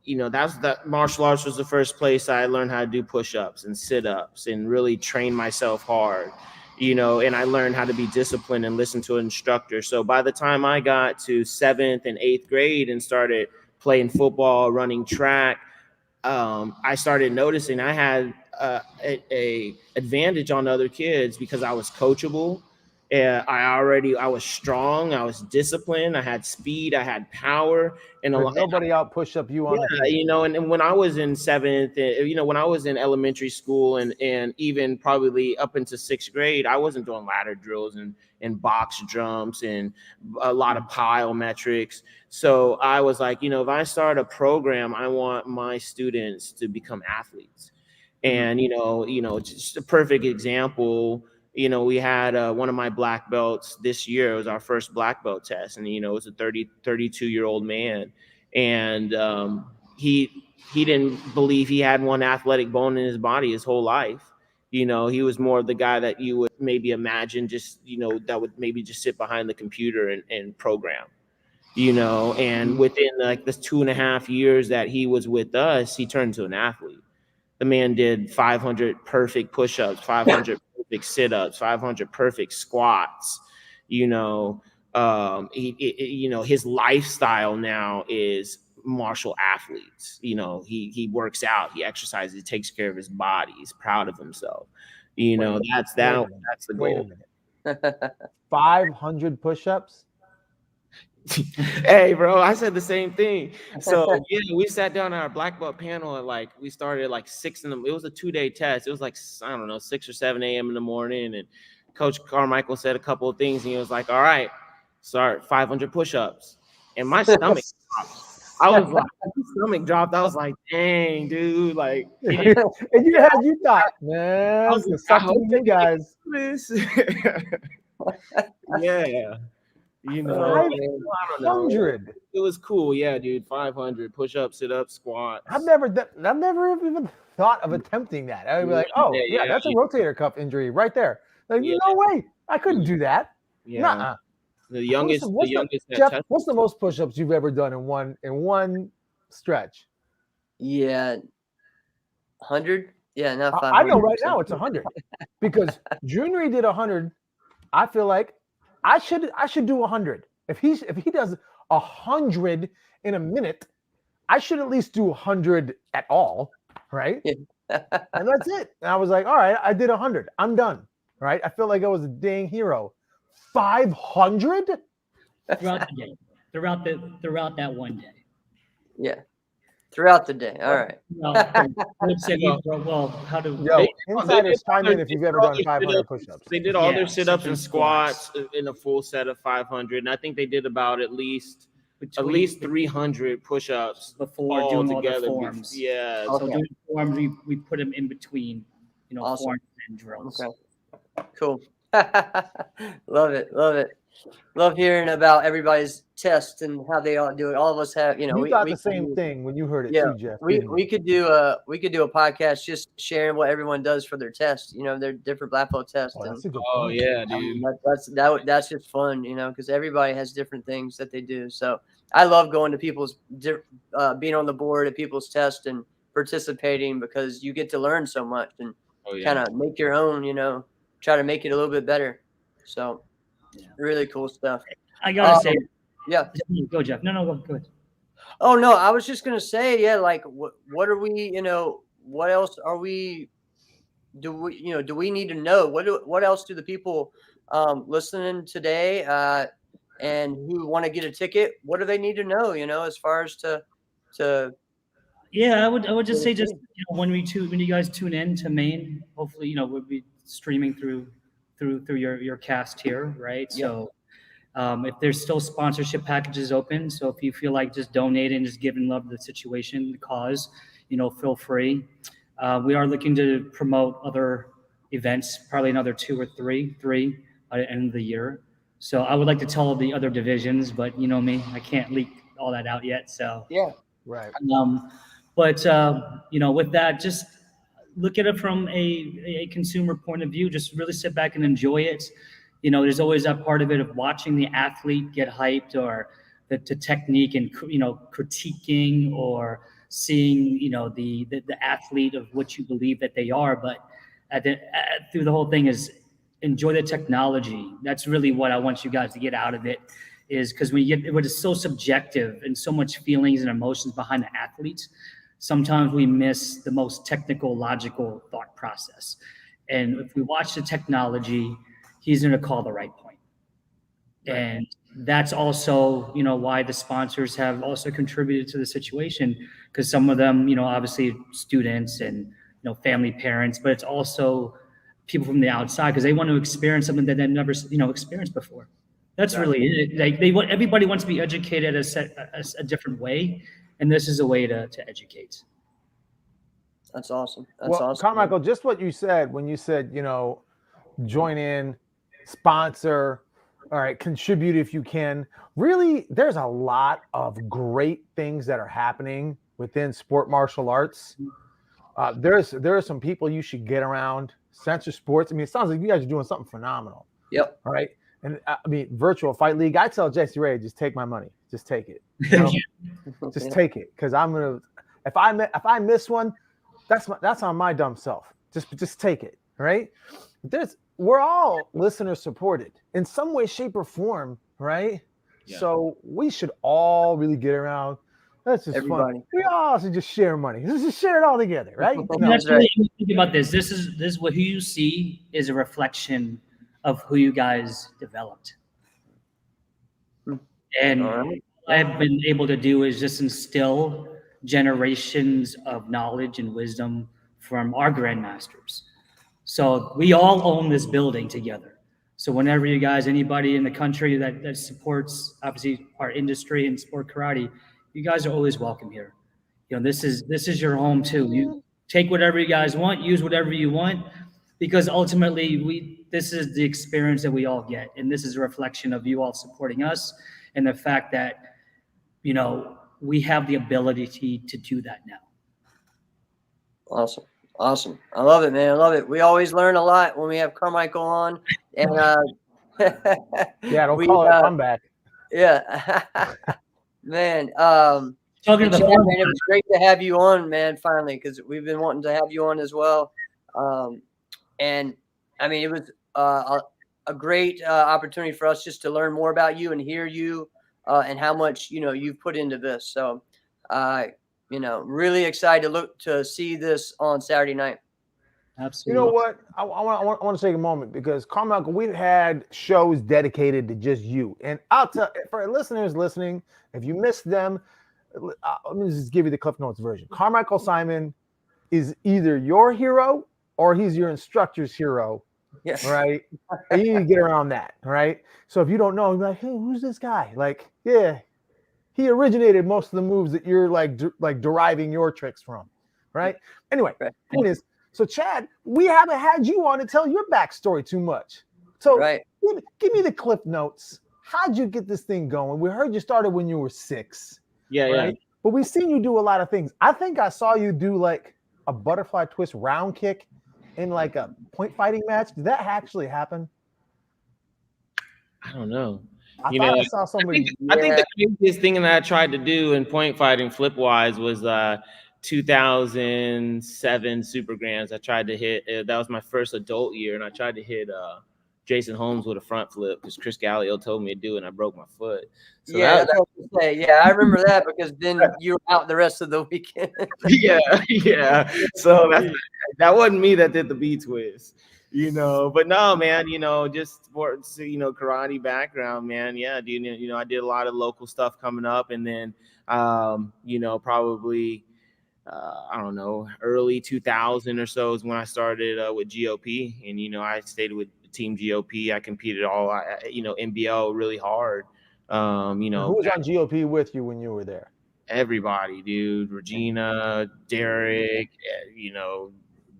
that martial arts was the first place I learned how to do push-ups and sit-ups and really train myself hard, and I learned how to be disciplined and listen to an instructor. So by the time I got to 7th and 8th grade and started playing football, running track, I started noticing I had a advantage on other kids because I was coachable. I was strong. I was disciplined. I had speed. I had power. And nobody out push up you on the field. And when I was in 7th, when I was in elementary school and even probably up into 6th grade, I wasn't doing ladder drills and box jumps and a lot of plyometrics. So I was like, if I start a program, I want my students to become athletes. And, just a perfect example, we had one of my black belts this year. It was our first black belt test. And, it was a 32-year-old man. And he he didn't believe he had one athletic bone in his body his whole life. He was more of the guy that you would maybe imagine just, that would maybe just sit behind the computer and program, and within like this 2.5 years that he was with us, he turned to an athlete. The man did 500 perfect push-ups, 500 perfect sit-ups, 500 perfect squats. His lifestyle now is martial athletes. He works out, he exercises, he takes care of his body, he's proud of himself. That's the goal. 500 push-ups. Hey, bro, I said the same thing. So we sat down at our black belt panel at we started at 6 in the. It was a 2-day test. It was 6 or 7 a.m. in the morning, and Coach Carmichael said a couple of things, and he was like, "All right, start 500 push-ups," and my stomach dropped. I was like, my stomach dropped. I was like, "Dang, dude!" And you thought, man, I was gonna suck with you guys. Yeah. I don't know. 500. It was cool, yeah, dude. 500 push-ups, sit-ups, squats. I've never even thought of attempting that. I'd be like, oh yeah, that's a rotator cuff injury right there. No way, I couldn't do that. Yeah. Nuh-uh. The youngest. Jeff, what's the most push-ups you've ever done in one stretch? Yeah, 100. Yeah, not 500. I know right now it's 100 because Junior did 100. I feel like I should do 100. If he does 100 in a minute, I should at least do 100 at all, right? Yeah. And that's it. And I was like, all right, I did 100. I'm done, right? I feel like I was a dang hero. 500 throughout the day, throughout that one day. Yeah. Throughout the day. All right. Insiders chime in if you've ever done 500 push-ups. They did all their sit-ups and squats in a full set of 500, and I think they did about at least 300 push-ups before doing all together. the forms. Yeah. So doing forms, we put them in between, awesome. Forms and drills. Okay. Cool. Love it. Love hearing about everybody's test and how they all do it. All of us have, we thought the same thing when you heard it too, Jeff. We could do a podcast just sharing what everyone does for their test. Their different black belt tests. Oh yeah, dude. That's just fun, because everybody has different things that they do. So I love going to people's being on the board at people's tests and participating because you get to learn so much and kind of make your own. Try to make it a little bit better. So really cool stuff. I gotta say, yeah. Go, Jeff. No, go ahead. Oh no, I was just gonna say, what are we? What else are we? Do we need to know? What else do the people listening today and who want to get a ticket? What do they need to know? As far as to. Yeah, I would just say when you guys tune in to Maine, hopefully we'll be streaming through your cast here, right? Yeah. So if there's still sponsorship packages open, so if you feel like just donating, just giving love to the situation, the cause, feel free. We are looking to promote other events, probably another 2 or 3 by the end of the year. So I would like to tell the other divisions, but you know me, I can't leak all that out yet. So yeah, right. But with that, just look at it from a consumer point of view. Just really sit back and enjoy it. There's always that part of it of watching the athlete get hyped, or the technique and critiquing, or seeing the athlete of what you believe that they are. But through the whole thing is enjoy the technology. That's really what I want you guys to get out of it. Is because when you get what is so subjective and so much feelings and emotions behind the athletes, sometimes we miss the most technical, logical thought process. And if we watch the technology, he's going to call the right point. Right. And that's also, why the sponsors have also contributed to the situation, because some of them, obviously students and, family parents, but it's also people from the outside because they want to experience something that they've never, experienced before. That's really it. Like everybody wants to be educated a different way. And this is a way to educate. That's awesome. Awesome. Carmichael, just what you said when you said, join in, sponsor, all right, contribute if you can. Really, there's a lot of great things that are happening within sport martial arts. There are some people you should get around. Censor Sports. I mean, it sounds like you guys are doing something phenomenal. Yep. All right. And I mean, virtual fight league. I tell Jesse Ray, just take my money. Just take it. You know? Just take it, because I'm gonna. If I miss one, that's on my dumb self. Just take it. Right. We're all listener supported in some way, shape, or form. Right. Yeah. So we should all really get around. That's just fun. We all should just share money. Let's just share it all together, right? That's really think about this. This is what who you see is a reflection of who you guys developed. And what I've been able to do is just instill generations of knowledge and wisdom from our grandmasters. So we all own this building together. So whenever you guys, anybody in the country that supports obviously our industry and sport karate, you guys are always welcome here. You know, this is your home too. You take whatever you guys want, use whatever you want, because ultimately this is the experience that we all get, and this is a reflection of you all supporting us and the fact that, you know, we have the ability to do that now. Awesome. I love it, man. I love it. We always learn a lot when we have Carmichael on, and yeah, don't call it a comeback. Yeah. Man, man, it was great to have you on, man, finally, because we've been wanting to have you on as well. And I mean, it was a great opportunity for us just to learn more about you and hear you and how much, you know, you've put into this. So, you know, really excited to see this on Saturday night. Absolutely. You know what? I want to take a moment, because Carmichael, we've had shows dedicated to just you. And I'll tell, for listeners listening, if you missed them, let me just give you the Cliff Notes version. Carmichael Simon is either your hero or he's your instructor's hero. Yes. Right? And you need to get around that. Right? So if you don't know, you're like, hey, who's this guy? Like, yeah, he originated most of the moves that you're like deriving your tricks from. Right? Anyway, point is, so Chad, we haven't had you on to tell your backstory too much. So give me the Cliff Notes. How'd you get this thing going? We heard you started when you were 6. Yeah. But we've seen you do a lot of things. I think I saw you do like a butterfly twist round kick in like a point fighting match. Did that actually happen? I don't know. I thought I saw somebody. I think the craziest thing that I tried to do in point fighting flip wise was 2007 Super Grands. I tried to hit. That was my first adult year, and I tried to hit Jason Holmes with a front flip because Chris Gallio told me to do it, and I broke my foot. So yeah, I remember that, because then you were out the rest of the weekend. yeah. So that wasn't me that did the B twist, you know. But no, man, you know, just sports, you know, karate background, man. Yeah, dude, you know, I did a lot of local stuff coming up, and then, you know, probably. I don't know, early 2000 or so is when I started with GOP, and you know, I stayed with Team GOP. I competed you know, NBL really hard. You know, who was on GOP with you when you were there? Everybody, dude. Regina, Derek, you know,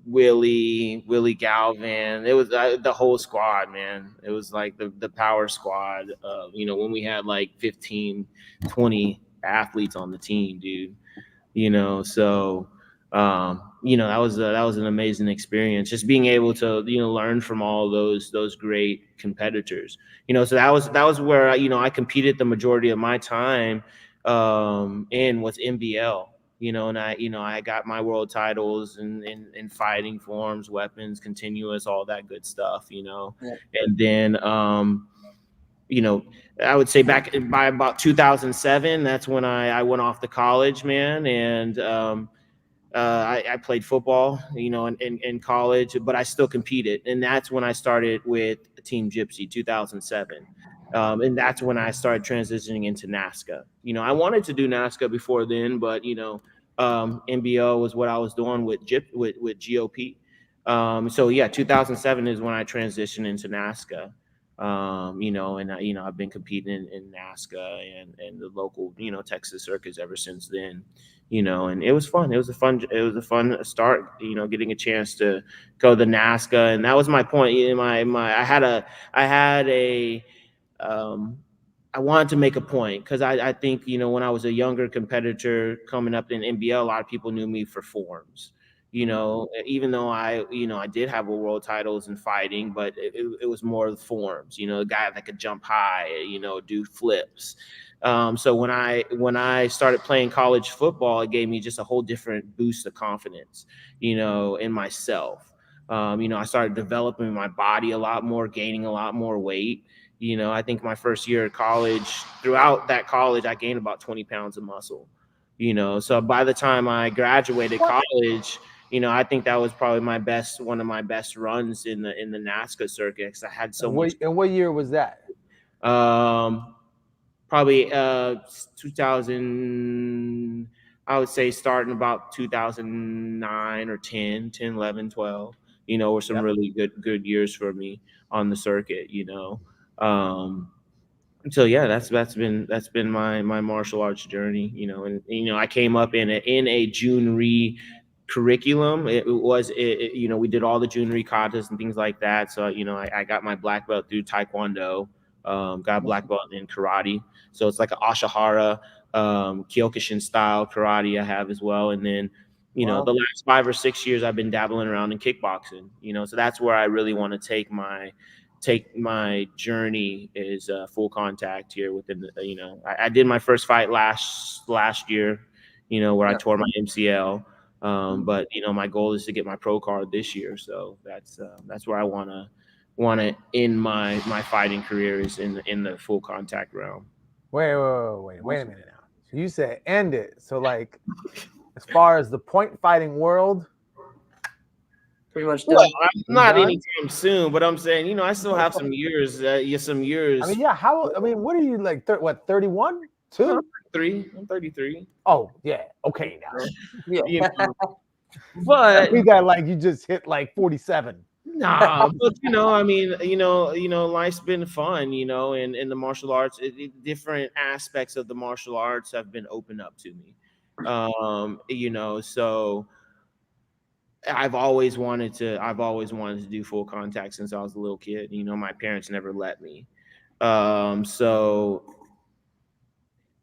Willie Galvin. It was the whole squad, man. It was like the power squad. You know, when we had like 15, 20 athletes on the team, dude. You know, so you know, that was an amazing experience, just being able to, you know, learn from all those great competitors. You know, so that was where you know, I competed the majority of my time in was NBL. You know, and I got my world titles in fighting forms, weapons, continuous, all that good stuff. You know, and then you know, I would say back by about 2007, that's when I went off to college, man. And I played football, you know, in college, but I still competed. And that's when I started with Team Gypsy, 2007. And that's when I started transitioning into NASCA. You know, I wanted to do NASCA before then, but, you know, NBO was what I was doing with GOP. So, yeah, 2007 is when I transitioned into NASCA. You know, and you know, I've been competing in NASCA and the local, you know, Texas circuits ever since then, you know, and it was fun. It was a fun start, you know, getting a chance to go to NASCA. And that was my point. I I wanted to make a point because I think, you know, when I was a younger competitor coming up in NBL, a lot of people knew me for forms. You know, even though I did have a world titles in fighting, but it was more the forms. You know, a guy that could jump high, you know, do flips. So when I started playing college football, it gave me just a whole different boost of confidence, you know, in myself. You know, I started developing my body a lot more, gaining a lot more weight. You know, I think my first year of college, throughout that college, I gained about 20 pounds of muscle. You know, so by the time I graduated college, you know, I think that was probably one of my best runs in the NASCAR circuit because I had so much. And what year was that? Probably 2000, I would say starting about 2009 or 10, 11, 12, you know, were some really good years for me on the circuit, you know. So yeah, that's been my martial arts journey, you know, and you know, I came up in a Junior curriculum. You know, we did all the Junior contests and things like that. So, you know, I got my black belt through Taekwondo, got a black belt in karate. So it's like an Ashihara, Kyokushin style karate I have as well. And then, you know, the last 5 or 6 years I've been dabbling around in kickboxing, you know, so that's where I really want to take my journey is full contact here within the, you know, I did my first fight last year, you know, where I tore my MCL. But you know, my goal is to get my pro card this year. So that's where I want to end my fighting career is in the full contact realm. Wait a minute now. So you said end it. So like, as far as the point fighting world, pretty much done. Well, not anytime soon, but I'm saying, you know, I still have some years. I mean, yeah. What are you like? 31? 2? 3? I'm 33. Oh yeah. Okay now. Yeah. You know, but we got like you just hit like 47. Nah, but you know, I mean, you know, life's been fun, you know, and the martial arts, different aspects of the martial arts have been opened up to me. You know, so I've always wanted to do full contact since I was a little kid. You know, my parents never let me. So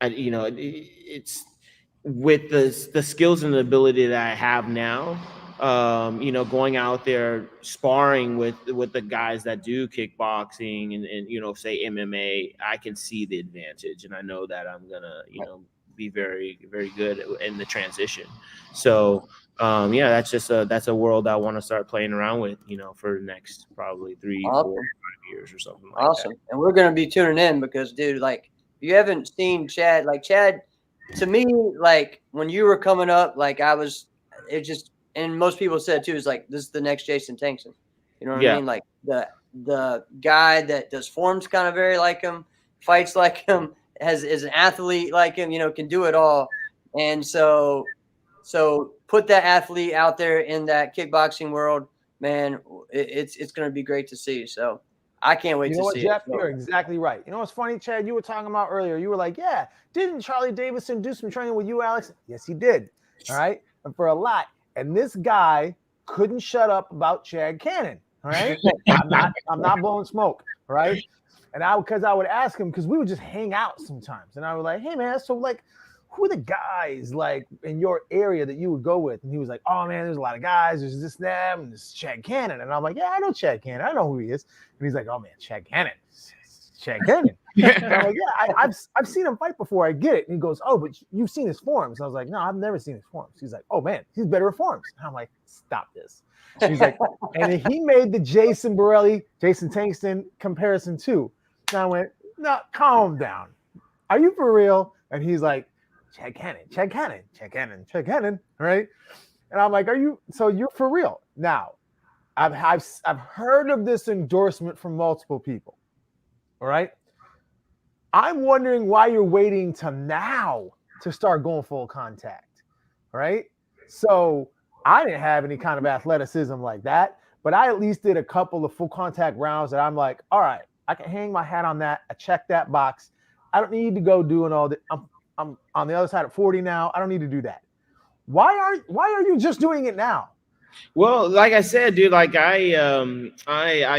you know, it's with the skills and the ability that I have now. You know, going out there sparring with the guys that do kickboxing and you know, say MMA, I can see the advantage, and I know that I'm gonna, you know, be very, very good in the transition. So yeah, that's a world I want to start playing around with, you know, for the next probably 3, 4, 5 years or something like that. Awesome. And we're gonna be tuning in because, dude, like, if you haven't seen Chad, like Chad, to me, like when you were coming up, like and most people said too, is like, this is the next Jason Tankson. You know what I mean? Like the guy that does forms kind of very like him, fights like him, is an athlete like him, you know, can do it all. And so put that athlete out there in that kickboxing world, man, it's going to be great to see. So I can't wait to see Jeff, it. You're exactly right. You know what's funny, Chad? You were talking about earlier. You were like, yeah, didn't Charlie Davidson do some training with you, Alex? Yes, he did. All right. And for a lot. And this guy couldn't shut up about Chad Cannon. All right. I'm not blowing smoke. All right. And because I would ask him, because we would just hang out sometimes. And I was like, hey man, so like, who are the guys like in your area that you would go with? And he was like, oh man, there's a lot of guys. There's this, them, and this Chad Cannon. And I'm like, yeah, I know Chad Cannon. I know who he is. And he's like, oh man, Chad Cannon. Chad Cannon. And I'm like, yeah, I've seen him fight before. I get it. And he goes, oh, but you've seen his forms. I was like, no, I've never seen his forms. He's like, oh man, he's better at forms. And I'm like, stop this. And he's like, and he made the Jason Tankston comparison too. And I went, no, calm down. Are you for real? And he's like, Chad Cannon, right? And I'm like, so you're for real? Now, I've heard of this endorsement from multiple people, all right? I'm wondering why you're waiting to now to start going full contact, right? So I didn't have any kind of athleticism like that, but I at least did a couple of full contact rounds that I'm like, all right, I can hang my hat on that. I check that box. I don't need to go doing all that. I'm on the other side of 40 now. I don't need to do that. Why are you just doing it now? Well, like I said, dude, like I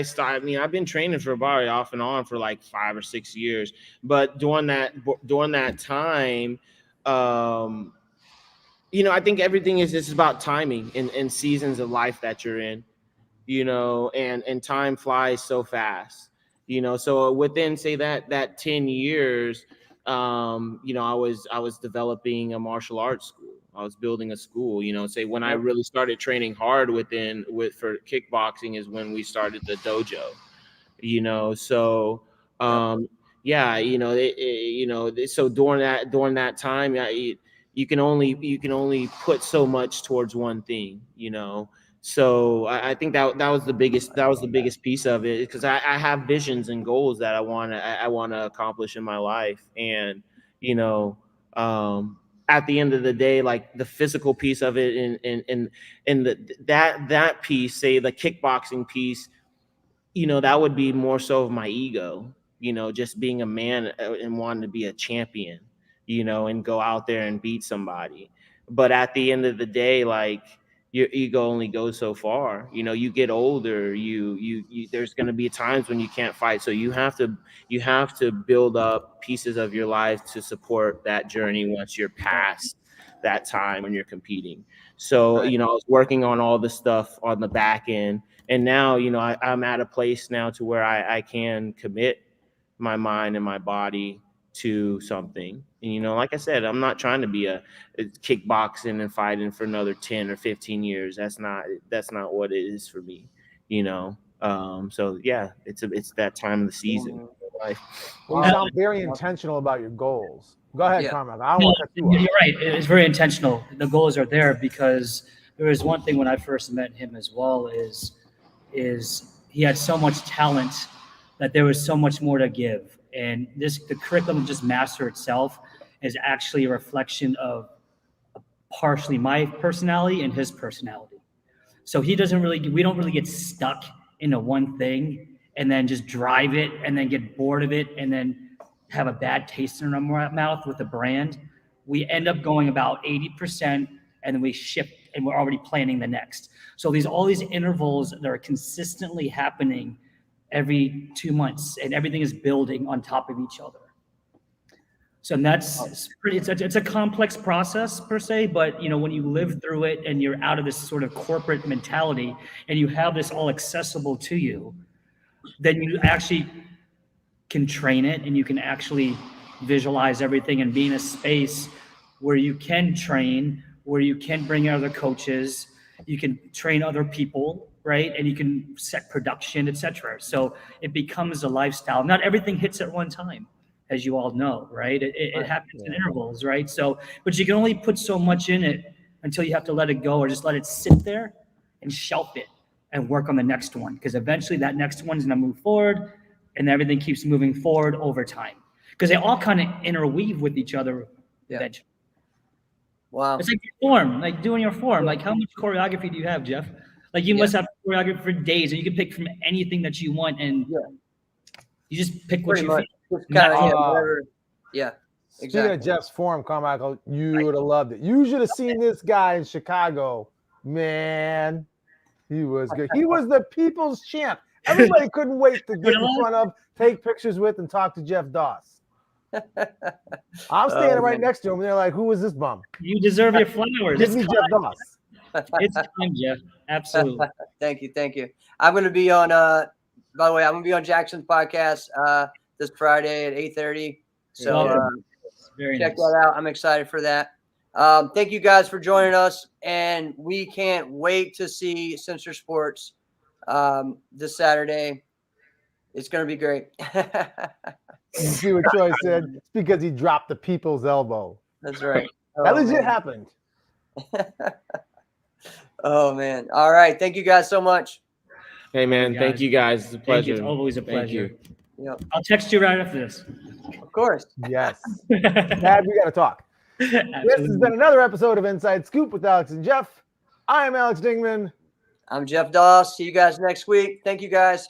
started. I mean, I've been training for about off and on for like 5 or 6 years, but during that time, um, I think everything is just about timing and seasons of life that you're in, and time flies so fast, so within, say, that 10 years, I was developing a martial arts school. I was building a school, say when I really started training hard for kickboxing is when we started the dojo, so yeah, so during that time, yeah, you can only put so much towards one thing, so I think that was the biggest piece of it, because I have visions and goals that I want to accomplish in my life. And you know at the end of the day, like the physical piece of it, and that piece, say the kickboxing piece, that would be more so of my ego, just being a man, and wanting to be a champion, and go out there and beat somebody. But at the end of the day, like, your ego only goes so far. You get older, there's going to be times when you can't fight. So you have to build up pieces of your life to support that journey once you're past that time when you're competing. So, Right. I was working on all the stuff on the back end. And now, I'm at a place now to where I can commit my mind and my body to something. And, like I said, I'm not trying to be a kickboxing and fighting for another 10 or 15 years. That's not what it is for me, so yeah, it's that time of the season. Life. Well, you sound very intentional about your goals. Go ahead, Yeah. Carmack. I don't want to cut you You're off. right. It's very intentional. The goals are there because there was one thing when I first met him as well is he had so much talent that there was so much more to give. And the curriculum Just Master itself is actually a reflection of partially my personality and his personality. So we don't really get stuck into one thing and then just drive it and then get bored of it and then have a bad taste in our mouth with the brand. We end up going about 80% and then we shift and we're already planning the next. So all these intervals that are consistently happening every 2 months, and everything is building on top of each other. So it's a complex process per se, but when you live through it and you're out of this sort of corporate mentality and you have this all accessible to you, then you actually can train it and you can actually visualize everything and be in a space where you can train, where you can bring in other coaches, you can train other people, right? And you can set production, etc. So it becomes a lifestyle. Not everything hits at one time, as you all know, right? It happens in intervals, right? So, but you can only put so much in it until you have to let it go or just let it sit there and shelf it and work on the next one. Because eventually that next one is going to move forward and everything keeps moving forward over time. Because they all kind of interweave with each other eventually. Wow. It's like your form, like doing your form. Like, how much choreography do you have, Jeff? Like, you must have choreography for days, and you can pick from anything that you want, and you just pick what Pretty you much. feel. Just kinda, Uh, yeah, Speaking exactly. of Jeff's form, Carmichael, you would have loved it. You should have seen this guy in Chicago. Man, he was good. He was the people's champ. Everybody couldn't wait to get in front of, take pictures with, and talk to Jeff Doss. I'm standing right next to him, and they're like, "Who is this bum?" You deserve your flowers. Give me Jeff Doss. It's time, Jeff. Absolutely. Thank you. I'm going to be on. By the way, I'm going to be on Jackson's podcast this Friday at 8:30. So Very check nice. that out. I'm excited for that. Thank you guys for joining us, and we can't wait to see Censor Sports this Saturday. It's going to be great. You see what Troy said? It's because he dropped the people's elbow. That's right. That legit happened. Oh, man. All right. Thank you guys so much. Hey, man, thank you guys. It's a pleasure. It's always a pleasure. Thank you. Yep. I'll text you right after this. Of course. Yes. Dad, we got to talk. This has been another episode of Inside Scoop with Alex and Jeff. I am Alex Dingman. I'm Jeff Doss. See you guys next week. Thank you, guys.